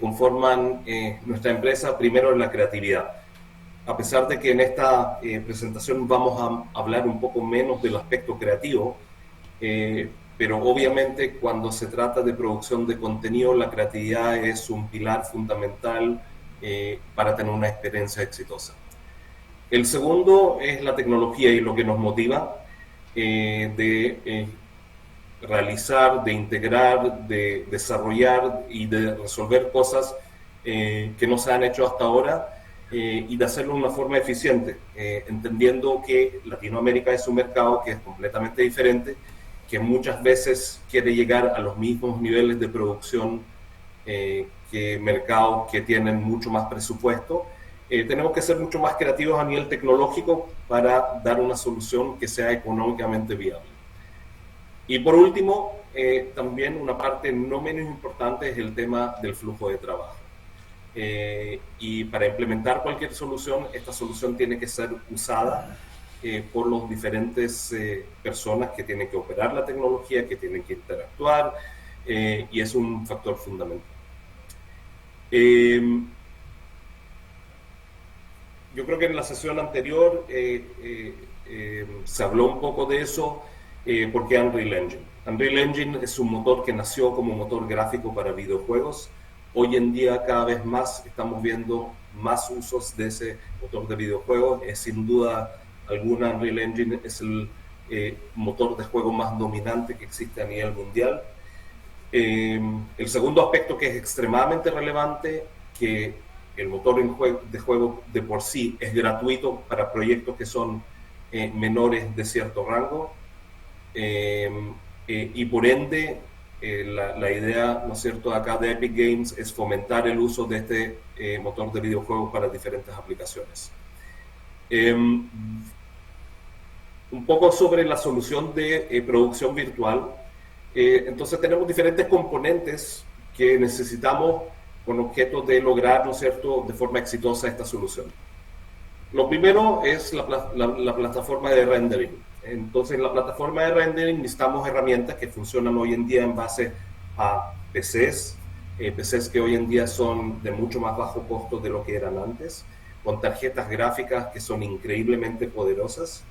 conforman nuestra empresa. Primero, la creatividad. A pesar de que en esta presentación vamos a hablar un poco menos del aspecto creativo, pero obviamente cuando se trata de producción de contenido, la creatividad es un pilar fundamental para tener una experiencia exitosa. El segundo es la tecnología y lo que nos motiva de realizar, de integrar, de desarrollar y de resolver cosas que no se han hecho hasta ahora y de hacerlo de una forma eficiente, entendiendo que Latinoamérica es un mercado que es completamente diferente, que muchas veces quiere llegar a los mismos niveles de producción que mercados que tienen mucho más presupuesto. Tenemos que ser mucho más creativos a nivel tecnológico para dar una solución que sea económicamente viable. Y por último, también una parte no menos importante es el tema del flujo de trabajo. Y para implementar cualquier solución, esta solución tiene que ser usada por los diferentes personas que tienen que operar la tecnología, que tienen que interactuar, y es un factor fundamental. Yo creo que en la sesión anterior se habló un poco de eso, porque Unreal Engine. Unreal Engine es un motor que nació como motor gráfico para videojuegos. Hoy en día cada vez más estamos viendo más usos de ese motor de videojuegos. Sin duda alguna, Unreal Engine es el motor de juego más dominante que existe a nivel mundial. El segundo aspecto que es extremadamente relevante, que el motor de juego de por sí es gratuito para proyectos que son menores de cierto rango, y por ende la idea, ¿no es cierto?, acá de Epic Games es fomentar el uso de este motor de videojuegos para diferentes aplicaciones. Un poco sobre la solución de producción virtual. Entonces tenemos diferentes componentes que necesitamos con objeto de lograr, ¿no es cierto?, de forma exitosa esta solución. Lo primero es la plataforma de rendering. Entonces, en la plataforma de rendering necesitamos herramientas que funcionan hoy en día en base a PCs, PCs que hoy en día son de mucho más bajo costo de lo que eran antes, con tarjetas gráficas que son increíblemente poderosas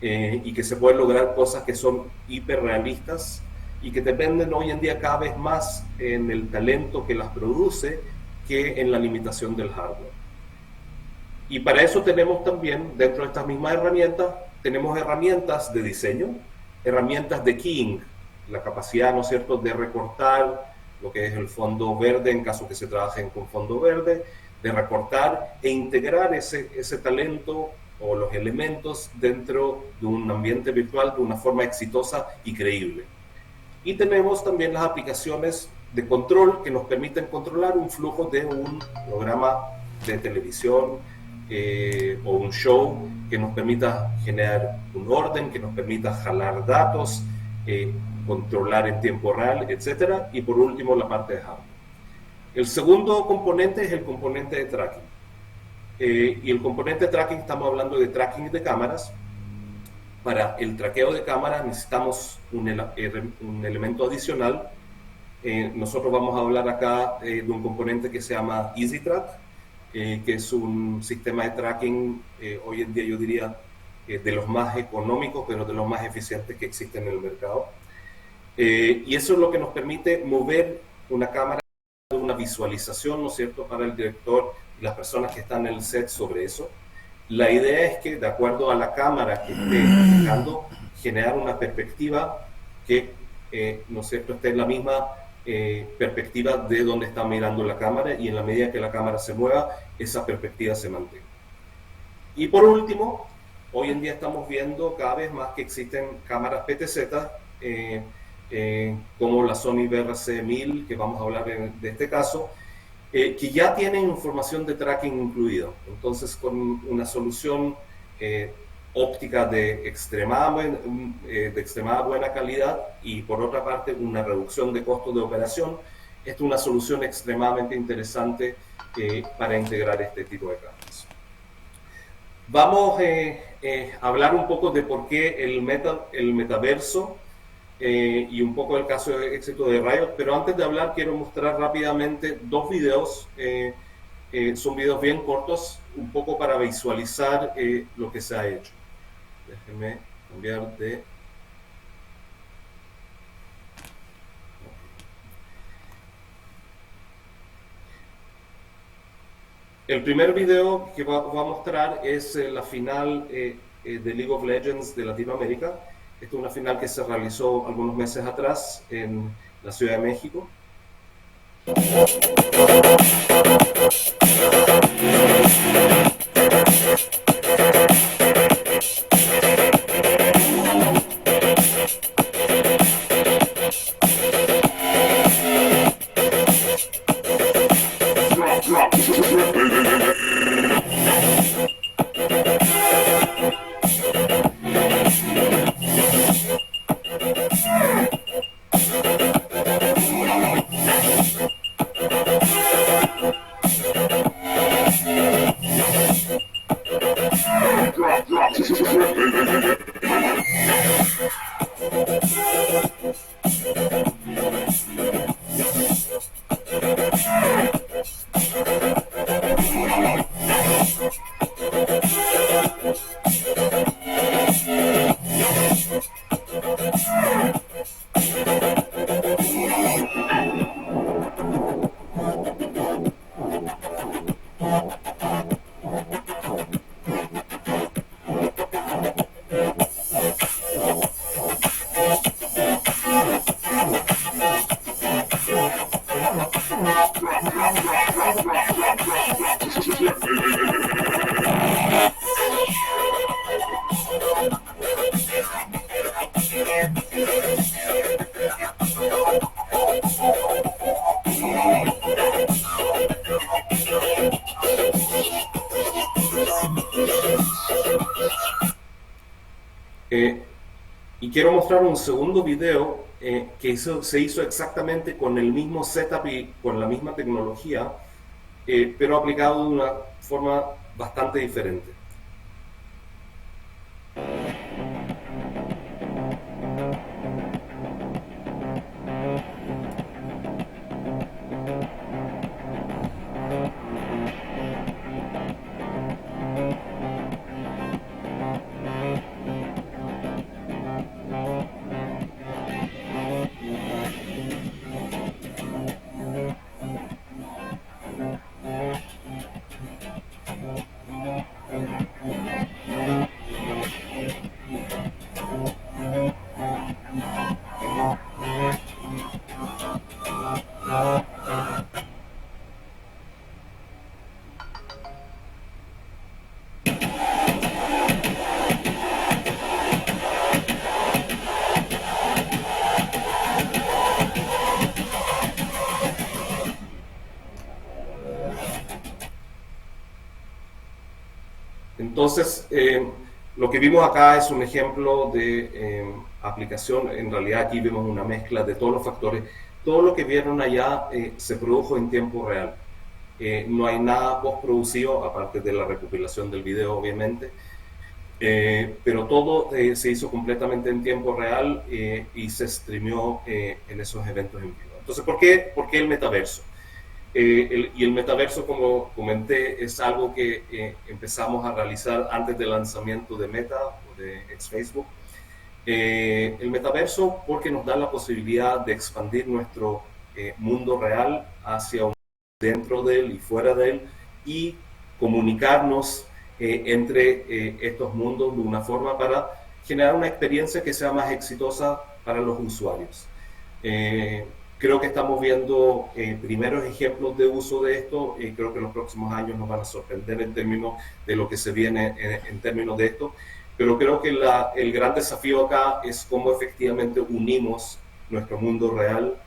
y que se pueden lograr cosas que son hiperrealistas y que dependen hoy en día cada vez más en el talento que las produce que en la limitación del hardware. Y para eso tenemos también, dentro de estas mismas herramientas, tenemos herramientas de diseño, herramientas de keying, la capacidad, ¿no es cierto?, de recortar lo que es el fondo verde en caso que se trabajen con fondo verde, de recortar e integrar ese talento o los elementos dentro de un ambiente virtual de una forma exitosa y creíble. Y tenemos también las aplicaciones de control que nos permiten controlar un flujo de un programa de televisión o un show que nos permita generar un orden, que nos permita jalar datos, controlar en tiempo real, etc. Y por último, la parte de hardware. El segundo componente es el componente de tracking. Y el componente de tracking, estamos hablando de tracking de cámaras. Para el traqueo de cámaras necesitamos un elemento adicional. Nosotros vamos a hablar acá de un componente que se llama EasyTrack, que es un sistema de tracking, hoy en día yo diría, de los más económicos, pero de los más eficientes que existen en el mercado. Y eso es lo que nos permite mover una cámara, una visualización, ¿no es cierto?, para el director y las personas que están en el set sobre eso. La idea es que, de acuerdo a la cámara que esté aplicando, generar una perspectiva que, ¿no es cierto?, esté en la misma perspectiva de donde está mirando la cámara, y en la medida que la cámara se mueva, esa perspectiva se mantenga. Y por último, hoy en día estamos viendo cada vez más que existen cámaras PTZ, como la Sony BRC-1000, que vamos a hablar de este caso, que ya tienen información de tracking incluido. Entonces, con una solución óptica de extremada buena calidad, y por otra parte una reducción de costos de operación, esta es una solución extremadamente interesante para integrar este tipo de cámaras. Vamos a hablar un poco de por qué el metaverso y un poco del caso de éxito de Riot, pero antes de hablar quiero mostrar rápidamente dos videos. Son videos bien cortos, un poco para visualizar lo que se ha hecho. Déjenme cambiar de... El primer video que va a mostrar es la final de League of Legends de Latinoamérica. Esta es una final que se realizó algunos meses atrás en la Ciudad de México. Y quiero mostrar un segundo video que se hizo exactamente con el mismo setup y con la misma tecnología, pero aplicado de una forma bastante diferente. Entonces, lo que vimos acá es un ejemplo de aplicación. En realidad aquí vemos una mezcla de todos los factores. Todo lo que vieron allá se produjo en tiempo real. No hay nada postproducido, aparte de la recopilación del video, obviamente. Pero todo se hizo completamente en tiempo real y se streameó en esos eventos en vivo. Entonces, ¿por qué el metaverso? Y el metaverso, como comenté, es algo que empezamos a realizar antes del lanzamiento de Meta o de ex-Facebook. El metaverso porque nos da la posibilidad de expandir nuestro mundo real hacia dentro de él y fuera de él, y comunicarnos entre estos mundos de una forma para generar una experiencia que sea más exitosa para los usuarios. Creo que estamos viendo primeros ejemplos de uso de esto y creo que en los próximos años nos van a sorprender en términos de lo que se viene en términos de esto, pero creo que el gran desafío acá es cómo efectivamente unimos nuestro mundo real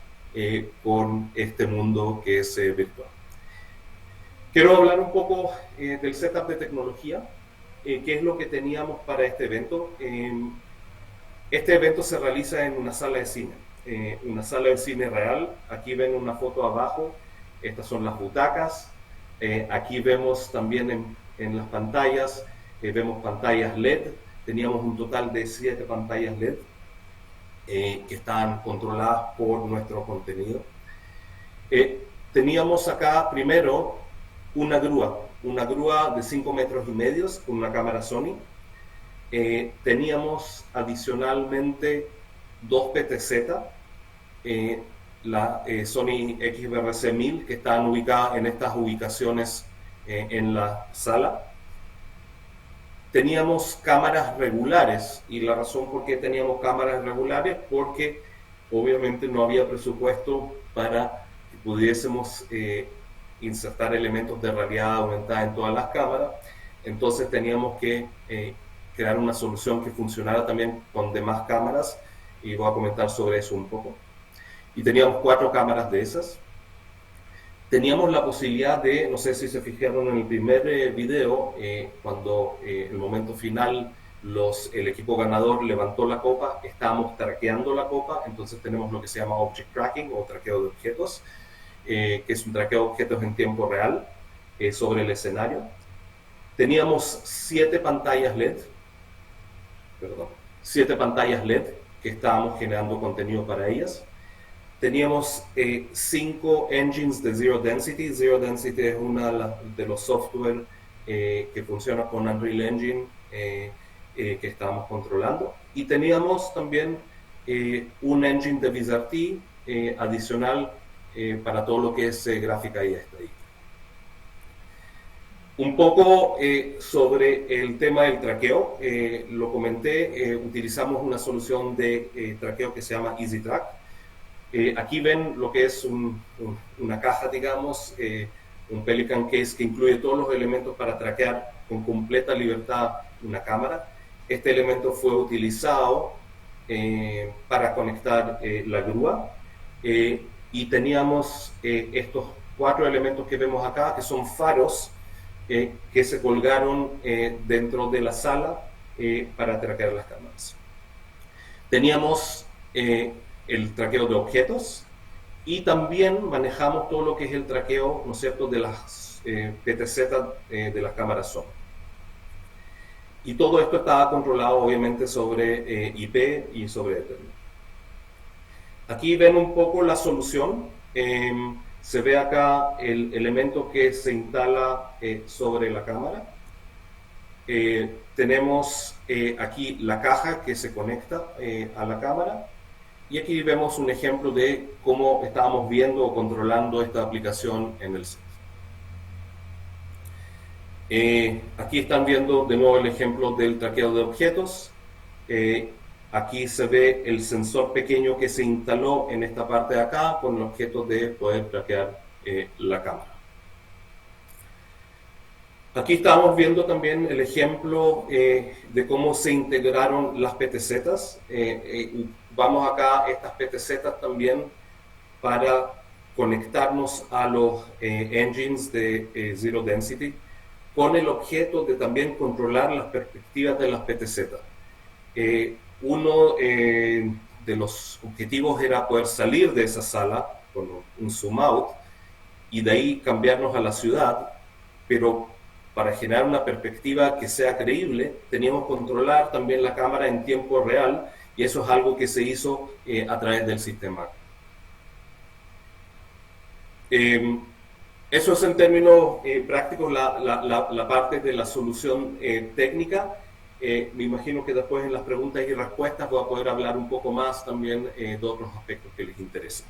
con este mundo que es virtual. Quiero hablar un poco del setup de tecnología, qué es lo que teníamos para este evento. Este evento se realiza en una sala de cine. Una sala de cine real. Aquí ven una foto abajo, estas son las butacas. Aquí vemos también en las pantallas, vemos pantallas LED. Teníamos un total de 7 pantallas LED que estaban controladas por nuestro contenido. Teníamos acá primero una grúa de 5 metros y medio con una cámara Sony. Teníamos adicionalmente 2 PTZ, la Sony XBRC 1000, que estaban ubicadas en estas ubicaciones en la sala. Teníamos cámaras regulares, y la razón por qué teníamos cámaras regulares, porque obviamente no había presupuesto para que pudiésemos insertar elementos de realidad aumentada en todas las cámaras. Entonces teníamos que crear una solución que funcionara también con demás cámaras, y voy a comentar sobre eso un poco. Y teníamos 4 cámaras de esas. Teníamos la posibilidad de, no sé si se fijaron en el primer video, cuando el momento final el equipo ganador levantó la copa, estábamos traqueando la copa, entonces tenemos lo que se llama Object Tracking o traqueo de objetos, que es un traqueo de objetos en tiempo real sobre el escenario. Teníamos 7 pantallas LED, 7 pantallas LED que estábamos generando contenido para ellas. Teníamos 5 engines de Zero Density. Zero Density es uno de los software que funciona con Unreal Engine que estábamos controlando. Y teníamos también un engine de VisRT adicional para todo lo que es gráfica y estadística. Un poco sobre el tema del traqueo, lo comenté, utilizamos una solución de traqueo que se llama EasyTrack. Aquí ven lo que es una caja, digamos, un Pelican Case que incluye todos los elementos para traquear con completa libertad una cámara. Este elemento fue utilizado para conectar la grúa y teníamos estos 4 elementos que vemos acá, que son faros que se colgaron dentro de la sala para traquear las cámaras. Teníamos el traqueo de objetos y también manejamos todo lo que es el traqueo, ¿no es cierto?, de las PTZ de las cámaras Sony. Y todo esto estaba controlado obviamente sobre IP y sobre Ethernet. Aquí ven un poco la solución. Se ve acá el elemento que se instala sobre la cámara. Tenemos aquí la caja que se conecta a la cámara. Y aquí vemos un ejemplo de cómo estábamos viendo o controlando esta aplicación en el set. Aquí están viendo de nuevo el ejemplo del traqueo de objetos. Aquí se ve el sensor pequeño que se instaló en esta parte de acá con el objeto de poder traquear la cámara. Aquí estamos viendo también el ejemplo de cómo se integraron las PTZs. Vamos acá, estas PTZs también para conectarnos a los engines de Zero Density con el objeto de también controlar las perspectivas de las PTZ. Uno de los objetivos era poder salir de esa sala con un zoom out y de ahí cambiarnos a la ciudad, pero para generar una perspectiva que sea creíble, teníamos que controlar también la cámara en tiempo real, y eso es algo que se hizo a través del sistema. Eso es en términos prácticos la parte de la solución técnica. Me imagino que después en las preguntas y respuestas voy a poder hablar un poco más también de otros aspectos que les interesan.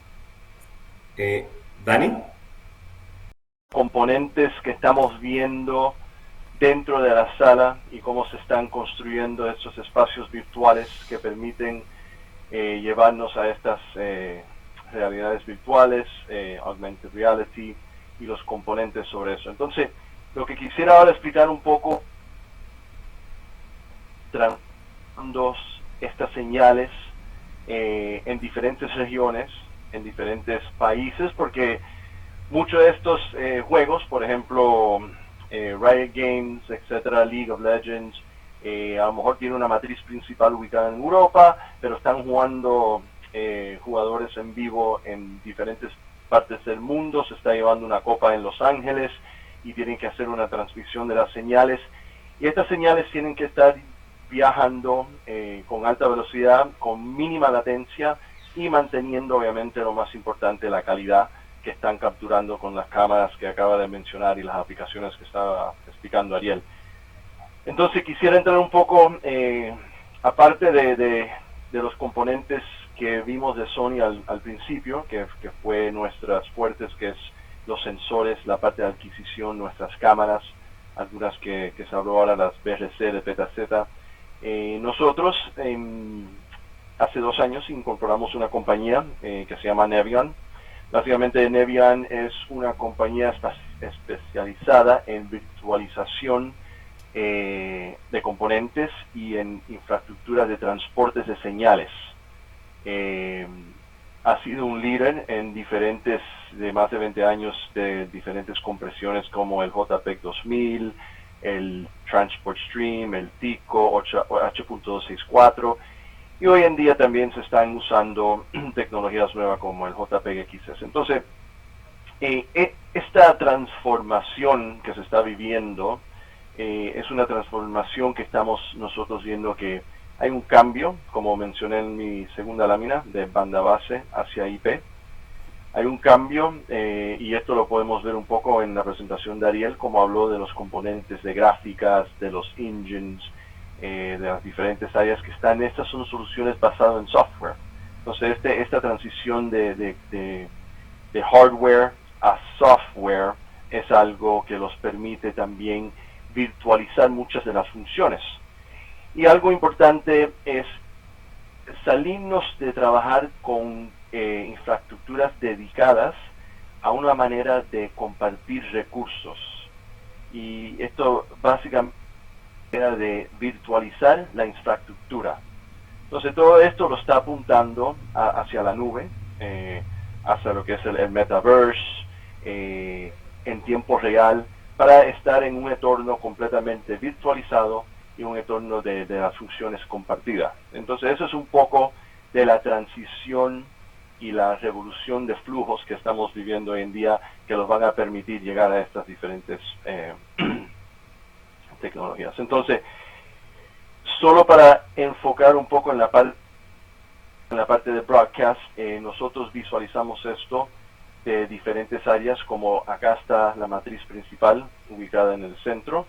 Dani. Componentes que estamos viendo dentro de la sala y cómo se están construyendo estos espacios virtuales que permiten llevarnos a estas realidades virtuales, augmented reality y los componentes sobre eso. Entonces, lo que quisiera ahora explicar un poco, trasladando estas señales en diferentes regiones, en diferentes países, porque muchos de estos juegos, por ejemplo, Riot Games, etcétera, League of Legends, a lo mejor tiene una matriz principal ubicada en Europa, pero están jugando jugadores en vivo en diferentes partes del mundo. Se está llevando una copa en Los Ángeles y tienen que hacer una transmisión de las señales, y estas señales tienen que estar viajando con alta velocidad, con mínima latencia y manteniendo, obviamente, lo más importante, la calidad que están capturando con las cámaras que acaba de mencionar y las aplicaciones que estaba explicando Ariel. Entonces quisiera entrar un poco, aparte de los componentes que vimos de Sony al principio, que fue nuestras fuertes, que es los sensores, la parte de adquisición, nuestras cámaras, algunas que se habló ahora, las BRC de PetaZ. Nosotros hace 2 años incorporamos una compañía que se llama Nevian. Básicamente Nevian es una compañía especializada en virtualización de componentes y en infraestructuras de transportes de señales. Ha sido un líder en de más de 20 años de diferentes compresiones como el JPEG 2000, el Transport Stream, el TICO, H.264, y hoy en día también se están usando tecnologías nuevas como el JPEG XS. Entonces, esta transformación que se está viviendo es una transformación que estamos nosotros viendo, que hay un cambio, como mencioné en mi segunda lámina, de banda base hacia IP. Hay un cambio, y esto lo podemos ver un poco en la presentación de Ariel, como habló de los componentes de gráficas, de los engines, de las diferentes áreas que están. Estas son soluciones basadas en software. Entonces esta transición de hardware a software es algo que los permite también virtualizar muchas de las funciones. Y algo importante es salirnos de trabajar con infraestructuras dedicadas a una manera de compartir recursos. Y esto básicamente era de virtualizar la infraestructura. Entonces todo esto lo está apuntando hacia la nube, hacia lo que es el metaverse, en tiempo real, para estar en un entorno completamente virtualizado y un entorno de las funciones compartidas. Entonces eso es un poco de la transición y la revolución de flujos que estamos viviendo hoy en día, que nos van a permitir llegar a estas diferentes tecnologías. Entonces, solo para enfocar un poco en la parte de broadcast, nosotros visualizamos esto de diferentes áreas, como acá está la matriz principal ubicada en el centro,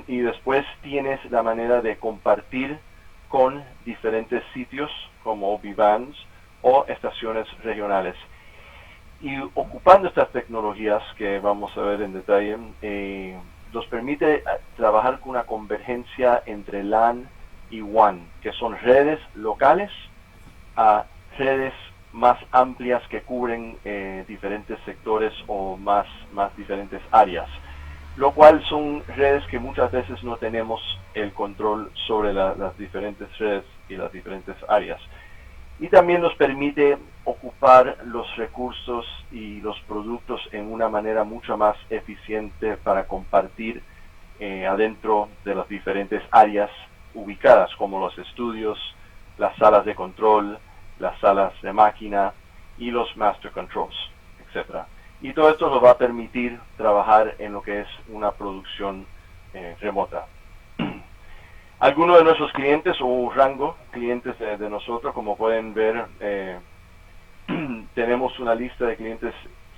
y después tienes la manera de compartir con diferentes sitios como V-Bands o estaciones regionales. Y ocupando estas tecnologías que vamos a ver en detalle, nos permite trabajar con una convergencia entre LAN y WAN, que son redes locales a redes más amplias que cubren diferentes sectores o más diferentes áreas, lo cual son redes que muchas veces no tenemos el control sobre las diferentes redes y las diferentes áreas. Y también nos permite ocupar los recursos y los productos en una manera mucho más eficiente para compartir adentro de las diferentes áreas ubicadas, como los estudios, las salas de control, las salas de máquina y los master controls, etc. Y todo esto nos va a permitir trabajar en lo que es una producción remota. Algunos de nuestros clientes, o un rango clientes de nosotros, como pueden ver, tenemos una lista de clientes,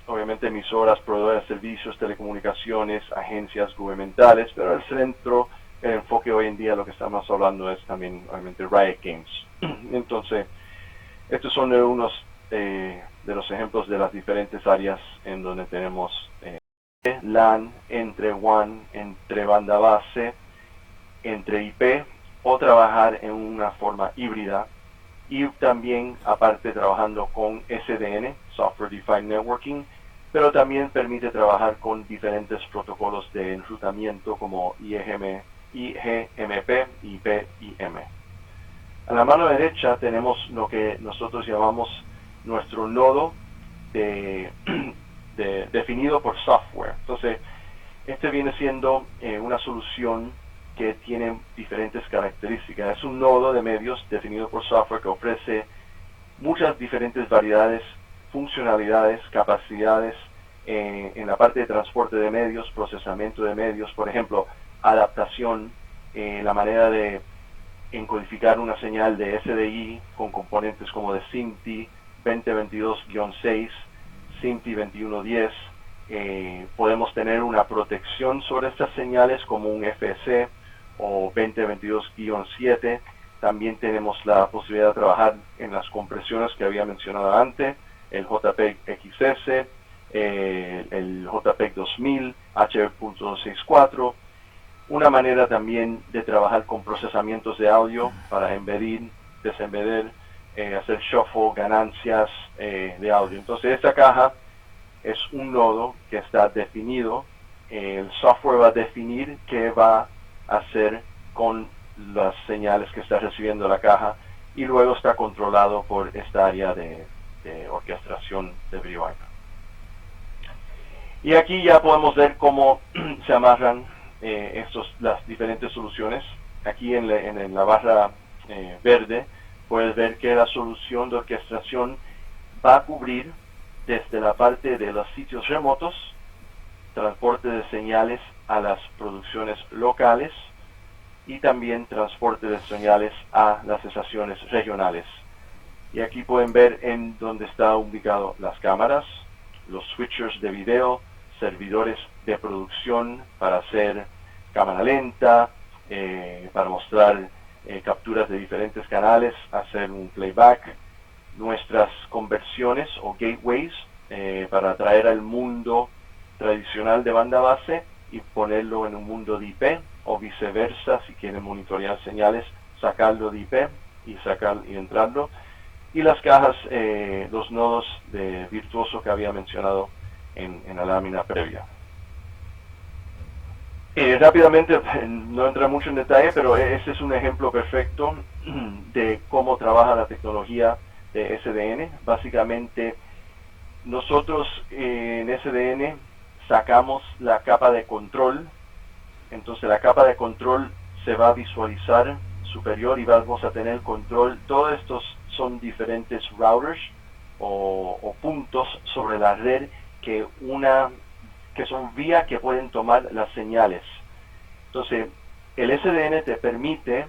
obviamente emisoras, proveedores de servicios, telecomunicaciones, agencias gubernamentales, pero el centro, el enfoque hoy en día, lo que estamos hablando es también, obviamente, Riot Games. Entonces, estos son unos de los ejemplos de las diferentes áreas en donde tenemos LAN, entre WAN, entre banda base, entre IP, o trabajar en una forma híbrida, y también aparte trabajando con SDN, Software Defined Networking, pero también permite trabajar con diferentes protocolos de enrutamiento como IGMP, IP y M. A la mano derecha tenemos lo que nosotros llamamos nuestro nodo definido por software. Entonces, este viene siendo una solución que tiene diferentes características. Es un nodo de medios definido por software que ofrece muchas diferentes variedades, funcionalidades, capacidades en la parte de transporte de medios, procesamiento de medios, por ejemplo, adaptación, la manera de encodificar una señal de SDI con componentes como de SMPTE 2022-6, SMPTE 2110. Podemos tener una protección sobre estas señales como un FS o 2022-7. También tenemos la posibilidad de trabajar en las compresiones que había mencionado antes, el JPEG XS, el JPEG 2000, H.264. Una manera también de trabajar con procesamientos de audio para embedir, desembeder, hacer shuffle, ganancias de audio. Entonces esta caja es un nodo que está definido. El software va a definir qué va a hacer con las señales que está recibiendo la caja, y luego está controlado por esta área de orquestación de VoIP. Y aquí ya podemos ver cómo se amarran las diferentes soluciones. Aquí en la barra verde puedes ver que la solución de orquestación va a cubrir desde la parte de los sitios remotos, transporte de señales a las producciones locales, y también transporte de señales a las estaciones regionales. Y aquí pueden ver en dónde está ubicado las cámaras, los switchers de video, servidores de producción para hacer cámara lenta, para mostrar capturas de diferentes canales, hacer un playback, nuestras conversiones o gateways para traer al mundo tradicional de banda base y ponerlo en un mundo de IP, o viceversa, si quieren monitorear señales, sacarlo de IP y entrarlo. Y las cajas, los nodos de virtuoso que había mencionado en la lámina previa. Rápidamente, no entra mucho en detalle, pero este es un ejemplo perfecto de cómo trabaja la tecnología de SDN. Básicamente, nosotros en SDN sacamos la capa de control. Entonces la capa de control se va a visualizar superior y vamos a tener control. Todos estos son diferentes routers o puntos sobre la red que son vías que pueden tomar las señales. Entonces el SDN te permite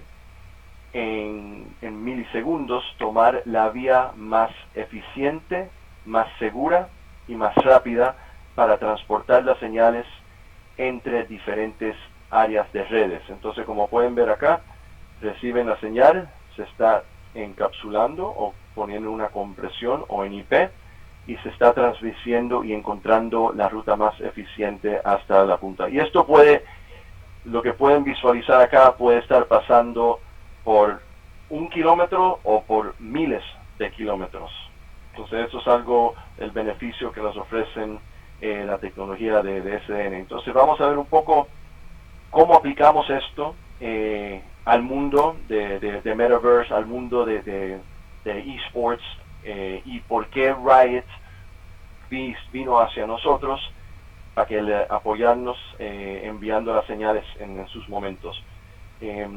en milisegundos tomar la vía más eficiente, más segura y más rápida para transportar las señales entre diferentes áreas de redes. Entonces, como pueden ver acá, reciben la señal, se está encapsulando o poniendo una compresión o en IP, y se está transmitiendo y encontrando la ruta más eficiente hasta la punta. Y esto lo que pueden visualizar acá puede estar pasando por 1 kilómetro o por miles de kilómetros. Entonces eso es el beneficio que nos ofrecen la tecnología de SDN. Entonces vamos a ver un poco cómo aplicamos esto al mundo de Metaverse, al mundo de esports, y por qué Riot vino hacia nosotros para apoyarnos enviando las señales en sus momentos.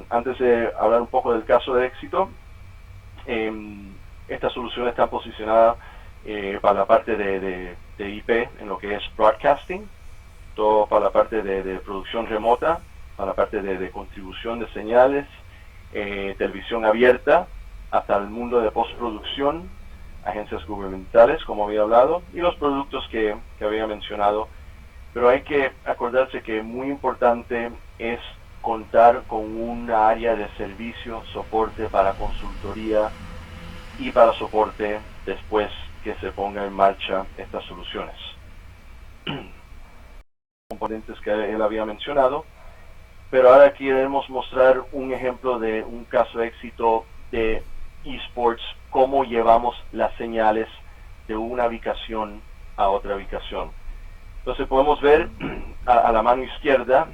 Antes de hablar un poco del caso de éxito, esta solución está posicionada para la parte de IP en lo que es broadcasting, todo para la parte de producción remota, para la parte de contribución de señales, televisión abierta, hasta el mundo de postproducción, agencias gubernamentales, como había hablado, y los productos que había mencionado. Pero hay que acordarse que muy importante es contar con una área de servicio, soporte para consultoría y para soporte después que se ponga en marcha estas soluciones. componentes que él había mencionado, pero ahora queremos mostrar un ejemplo de un caso de éxito de esports, cómo llevamos las señales de una ubicación a otra ubicación. Entonces podemos ver a la mano izquierda,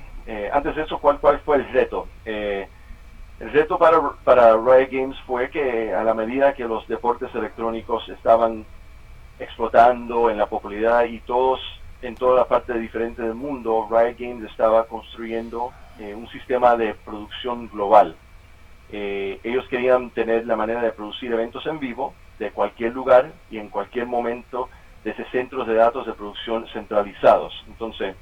antes de eso, ¿cuál fue el reto? El reto para Riot Games fue que a la medida que los deportes electrónicos estaban explotando en la popularidad y todos en toda la parte diferente del mundo, Riot Games estaba construyendo un sistema de producción global. Ellos querían tener la manera de producir eventos en vivo de cualquier lugar y en cualquier momento desde centros de datos de producción centralizados. Entonces,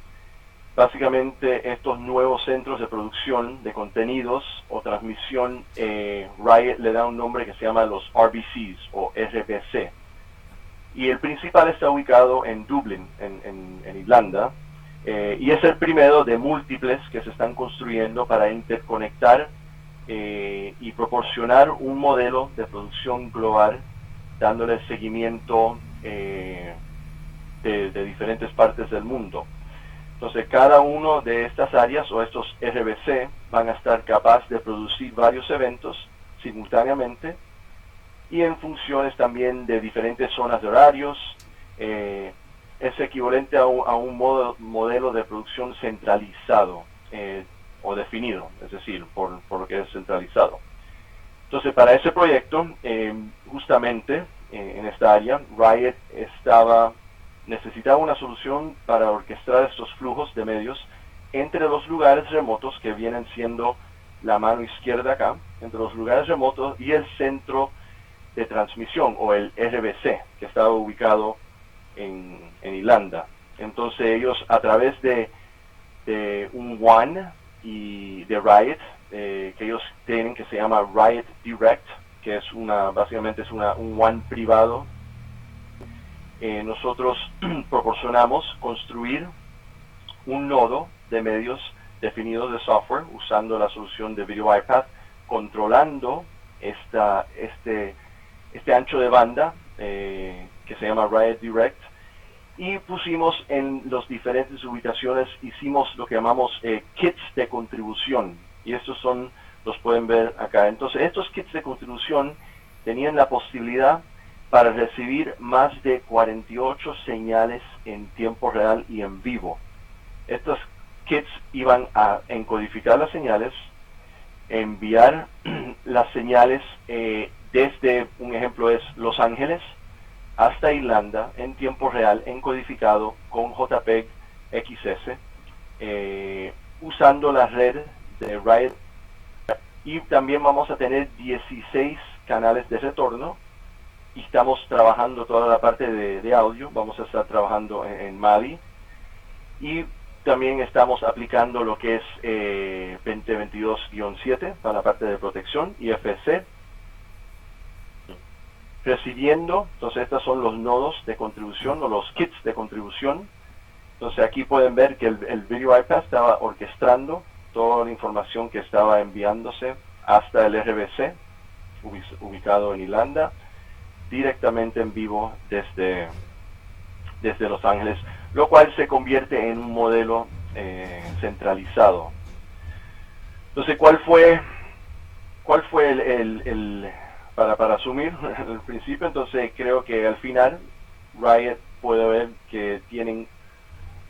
básicamente estos nuevos centros de producción de contenidos o transmisión, Riot le da un nombre que se llama los RBCs o RBC. Y el principal está ubicado en Dublín, en Irlanda, y es el primero de múltiples que se están construyendo para interconectar y proporcionar un modelo de producción global, dándole seguimiento de diferentes partes del mundo. Entonces, cada uno de estas áreas o estos RBC van a estar capaces de producir varios eventos simultáneamente y en funciones también de diferentes zonas de horarios. Es equivalente a un modelo de producción centralizado o definido, es decir, por lo que es centralizado. Entonces, para ese proyecto, justamente en esta área, Riot necesitaba una solución para orquestar estos flujos de medios entre los lugares remotos que vienen siendo la mano izquierda acá, entre los lugares remotos y el centro de transmisión o el RBC que estaba ubicado en Irlanda. Entonces ellos a través de un WAN y de Riot que ellos tienen, que se llama Riot Direct, que es básicamente es un WAN privado, nosotros proporcionamos construir un nodo de medios definidos de software usando la solución de Video iPath, controlando este ancho de banda que se llama Riot Direct, y pusimos en las diferentes ubicaciones, hicimos lo que llamamos kits de contribución, y estos los pueden ver acá. Entonces estos kits de contribución tenían la posibilidad para recibir más de 48 señales en tiempo real y en vivo. Estos kits iban a encodificar las señales, enviar las señales desde, un ejemplo es Los Ángeles hasta Irlanda en tiempo real, encodificado con JPEG XS, usando la red de Riot. Y también vamos a tener 16 canales de retorno, y estamos trabajando toda la parte de audio. Vamos a estar trabajando en MADI, y también estamos aplicando lo que es 2022-7 para la parte de protección y FC. Recibiendo, entonces estos son los nodos de contribución o los kits de contribución. Entonces aquí pueden ver que el Video iPad estaba orquestando toda la información que estaba enviándose hasta el RBC ubicado en Irlanda, directamente en vivo desde Los Ángeles, lo cual se convierte en un modelo centralizado. Entonces, ¿cuál fue para asumir el principio? Entonces creo que al final Riot puede ver que tienen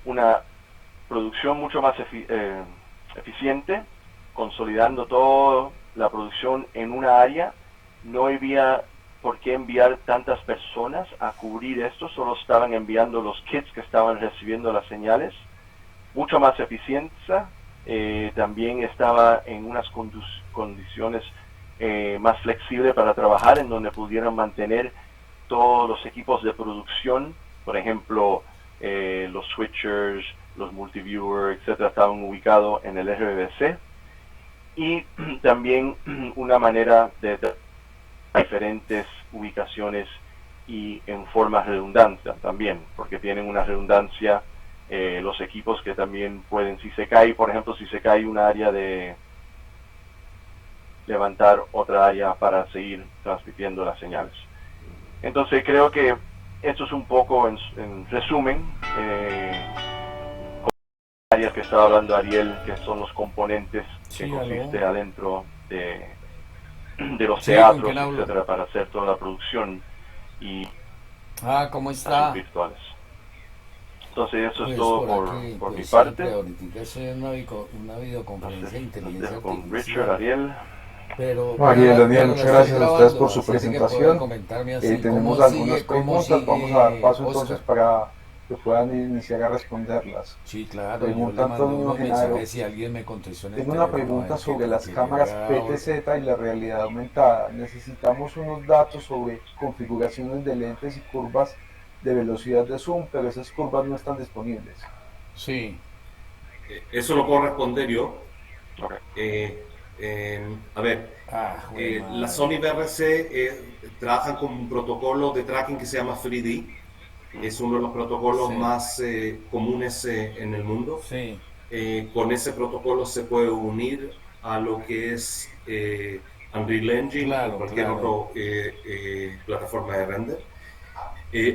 una producción mucho más eficiente, consolidando toda la producción en una área. No había por qué enviar tantas personas a cubrir esto, solo estaban enviando los kits que estaban recibiendo las señales. Mucha más eficiencia, también estaba en unas condiciones más flexibles para trabajar, en donde pudieran mantener todos los equipos de producción, por ejemplo, los switchers, los multiviewer, etcétera, estaban ubicados en el RBC, y también una manera de diferentes ubicaciones y en forma redundante también, porque tienen una redundancia los equipos que también pueden, si se cae, por ejemplo, si se cae una área, de levantar otra área para seguir transmitiendo las señales. Entonces creo que esto es un poco en resumen áreas que estaba hablando Ariel, que son los componentes Sí, que consiste aló. adentro de los Sí, ¿con teatros, quién hablo? etcétera, para hacer toda la producción y Ah, ¿cómo hacer está? virtuales. Entonces eso es Pues todo por aquí, por mi pues parte. siempre, ahorita estoy en una videoconferencia Entonces de los inteligencia dejo con Richard, artificial, Ariel. pero Daniel, la muchas estoy gracias a ustedes por grabando, su así que pueden presentación. comentarme así, Tenemos algunas cómo preguntas, vamos a dar sigue paso entonces Oscar? para que puedan iniciar a responderlas. Sí, claro, yo Pregunta le mandé Antonio unos Genaro. mensajes y alguien me contestó en el Tengo una teléfono, a pregunta ver sobre las que cámaras era PTZ y la realidad aumentada. Necesitamos unos datos sobre configuraciones de lentes y curvas de velocidad de zoom, pero esas curvas no están disponibles. sí, Eso lo puedo responder yo. Ok. A ver, jue la madre. Sony BRC trabajan con un protocolo de tracking que se llama 3D. Es uno de los protocolos Sí, más comunes en el mundo. sí, Con ese protocolo se puede unir a lo que es Unreal Engine o claro, cualquier claro, otra plataforma de render.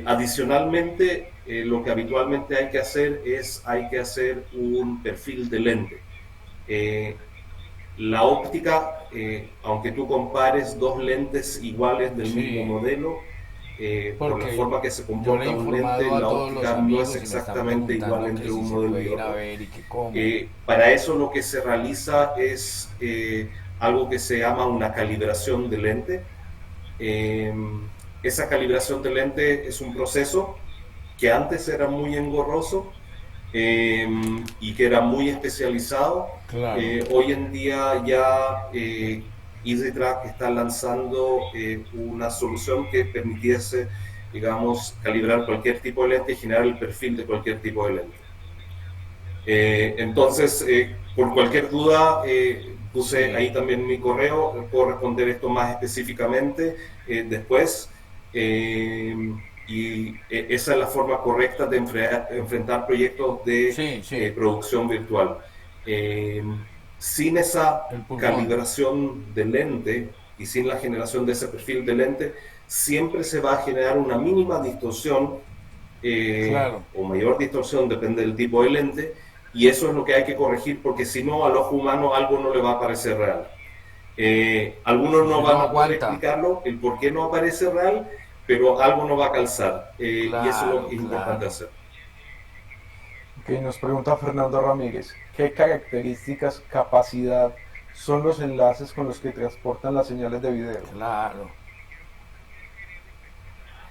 Adicionalmente, lo que habitualmente hay que hacer un perfil de lente. Eh, la óptica, aunque tú compares dos lentes iguales del mismo sí, modelo, por la porque forma que se yo le he comporta un lente, informado a la todos los óptica no es amigos y me están exactamente igual preguntando que entre si un se modelo y puede ir a otro. ver y que cómo. Para eso lo que se realiza es algo que se llama una calibración de lente. Eh, Esa calibración de lente es un proceso que antes era muy engorroso y que era muy especializado. Claro, Hoy en día ya EasyTrack está lanzando una solución que permitiese, digamos, calibrar cualquier tipo de lente y generar el perfil de cualquier tipo de lente. Entonces, por cualquier duda, puse sí, ahí también mi correo, puedo responder esto más específicamente después. Esa es la forma correcta de enfrentar proyectos de sí, sí, producción virtual. Eh, Sin esa el pulmón, calibración de lente y sin la generación de ese perfil de lente, siempre se va a generar una mínima distorsión claro. o mayor distorsión, depende del tipo de lente, y eso es lo que hay que corregir porque si no al ojo humano algo no le va a parecer real. Algunos Si no no van a poder aguanta, explicarlo, el por qué no aparece real, pero algo no va a calzar, y eso es lo claro, que es importante claro. hacer. Ok, nos pregunta Fernando Ramírez, ¿qué características, capacidad son los enlaces con los que transportan las señales de video? Claro.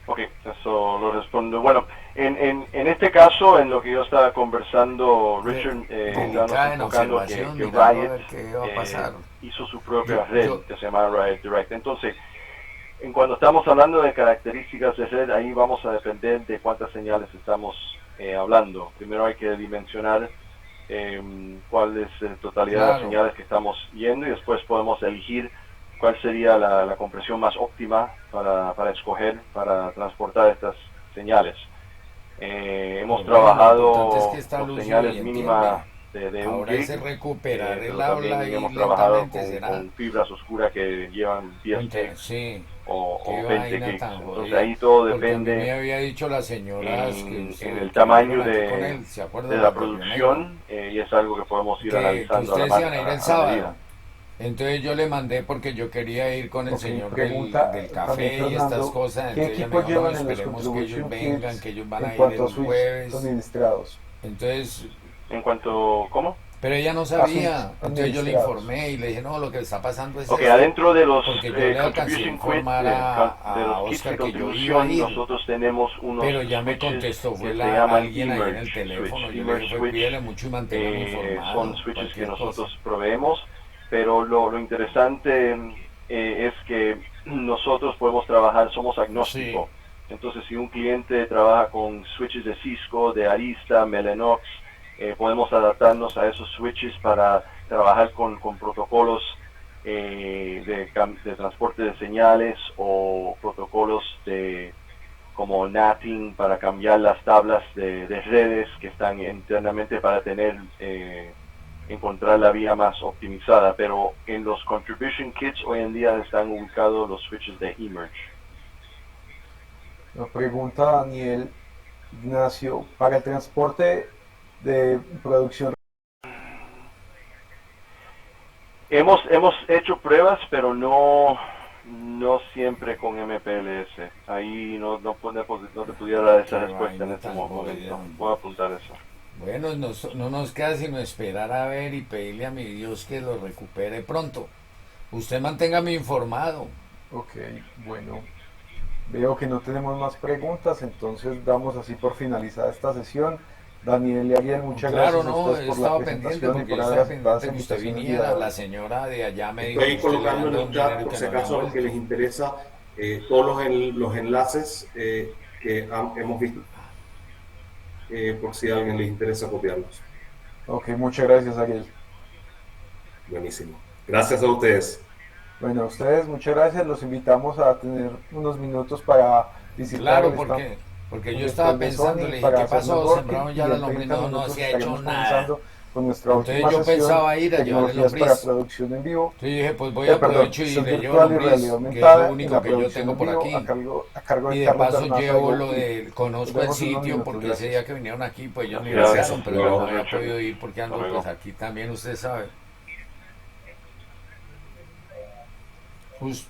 Ok, eso lo respondo. Bueno, en este caso, en lo que yo estaba conversando, Richard, estábamos Dedicada en enfocando observación, que mirando a Riot ver qué va a pasar. hizo su Yo, propia red yo, que se llama Riot Direct. Entonces, en cuando estamos hablando de características de red, ahí vamos a depender de cuántas señales estamos hablando. Primero hay que dimensionar cuál es la totalidad de las claro, señales que estamos yendo y después podemos elegir cuál sería la compresión más óptima para escoger, para transportar estas señales. Hemos pues bueno, lo importante es que trabajado está con lúcido señales y mínimas entiende. de 1 Ahora gig, ese recuperar el pero habla también ahí hemos trabajado lentamente será. con fibras oscuras que llevan 10 gigs Sí, qué o 20 vaina gigs. tan Entonces jodida. ahí todo Porque a mí me depende había dicho las señoras en el que vinieron tamaño aquí con él, ¿se de acuerdan la las de Río Negro? producción y es algo que podemos ir Que analizando ustedes iban a ir el a la medida. sábado. Entonces yo le mandé porque yo quería ir con el Ok, señor pregunta del también café y estas Fernando, cosas. ¿qué Entonces ella me equipo dijo, no, llevan en los esperemos que ellos contribution vengan, kits que ellos van en a ir cuanto a el switch jueves. administrados? Entonces, En cuanto, ¿cómo? pero ella no A switch sabía. Entonces yo le administrados. informé y le dije, no, lo que está pasando es Ok, esto. adentro de los Porque yo le alcancé a contribution kits, informar de a los kits de Oscar que yo iba a contribución, ir. nosotros tenemos unos Pero ya me switches contestó, fue que se llaman alguien ahí en el eMerge teléfono. switch. Yo le dije, eMerge fue switch cuídele mucho y manténgame son informado, switches que cualquier cosa. nosotros proveemos, pero lo interesante es que nosotros podemos trabajar, somos Sí, agnósticos. Entonces, si un cliente trabaja con switches de Cisco, de Arista, Mellanox, podemos adaptarnos a esos switches para trabajar con protocolos de transporte de señales o protocolos como NATing para cambiar las tablas de redes que están internamente para encontrar la vía más optimizada, pero en los contribution kits hoy en día están ubicados los switches de eMerge. Nos pregunta Daniel Ignacio, para el transporte de producción Hemos hecho pruebas, pero no siempre con MPLS. Ahí no te pudiera dar esa Qué respuesta en vaina este tan momento. jodida. Voy a apuntar eso. Bueno, no nos queda sino esperar a ver y pedirle a mi Dios que lo recupere pronto. Usted manténgame informado. Ok, bueno, veo que no tenemos más preguntas, entonces damos así por finalizada esta sesión. Daniel y Ariel, muchas Claro, gracias a no, ustedes he por la estado pendiente presentación y porque por yo haber estaba aceptado pendiente esta que usted invitación el día de viniera. La hoy. señora de allá me dijo Estoy que usted le colocando en anda el un chat, dinero por que si no le ha acaso a los que les vuelto. interesa, todos los enlaces que hemos visto, por si a alguien les interesa copiarlos. Ok, muchas gracias, Ariel. Buenísimo. Gracias a ustedes. Bueno, a ustedes, muchas gracias. Los invitamos a tener unos minutos para visitar Claro, el stand, porque yo el estaba stand de pensando, Sony le dije, para ¿qué hacer pasó? networking Sembraron ya y la en lombriz, 30 no minutos se ha hecho estaremos nada. comenzando con nuestra Entonces última yo sesión, pensaba ir a llevarle tecnologías para lombriz. producción en vivo. Entonces dije, pues voy Perdón, aprovecho y show le llevo virtual y realidad lombriz, que es lo aumentada en único la que yo producción tengo en por vivo aquí. a cargo Y de de Carlos paso Bernaza de llevo lo GoClick. de, Nos conozco el vemos en unos sitio minutos, porque ese gracias. día que vinieron aquí, pues ellos no Gracias. invitaron, pero Nos yo no vemos, había Richard. podido ir porque Hasta ando pues luego. aquí también, usted sabe. Jus-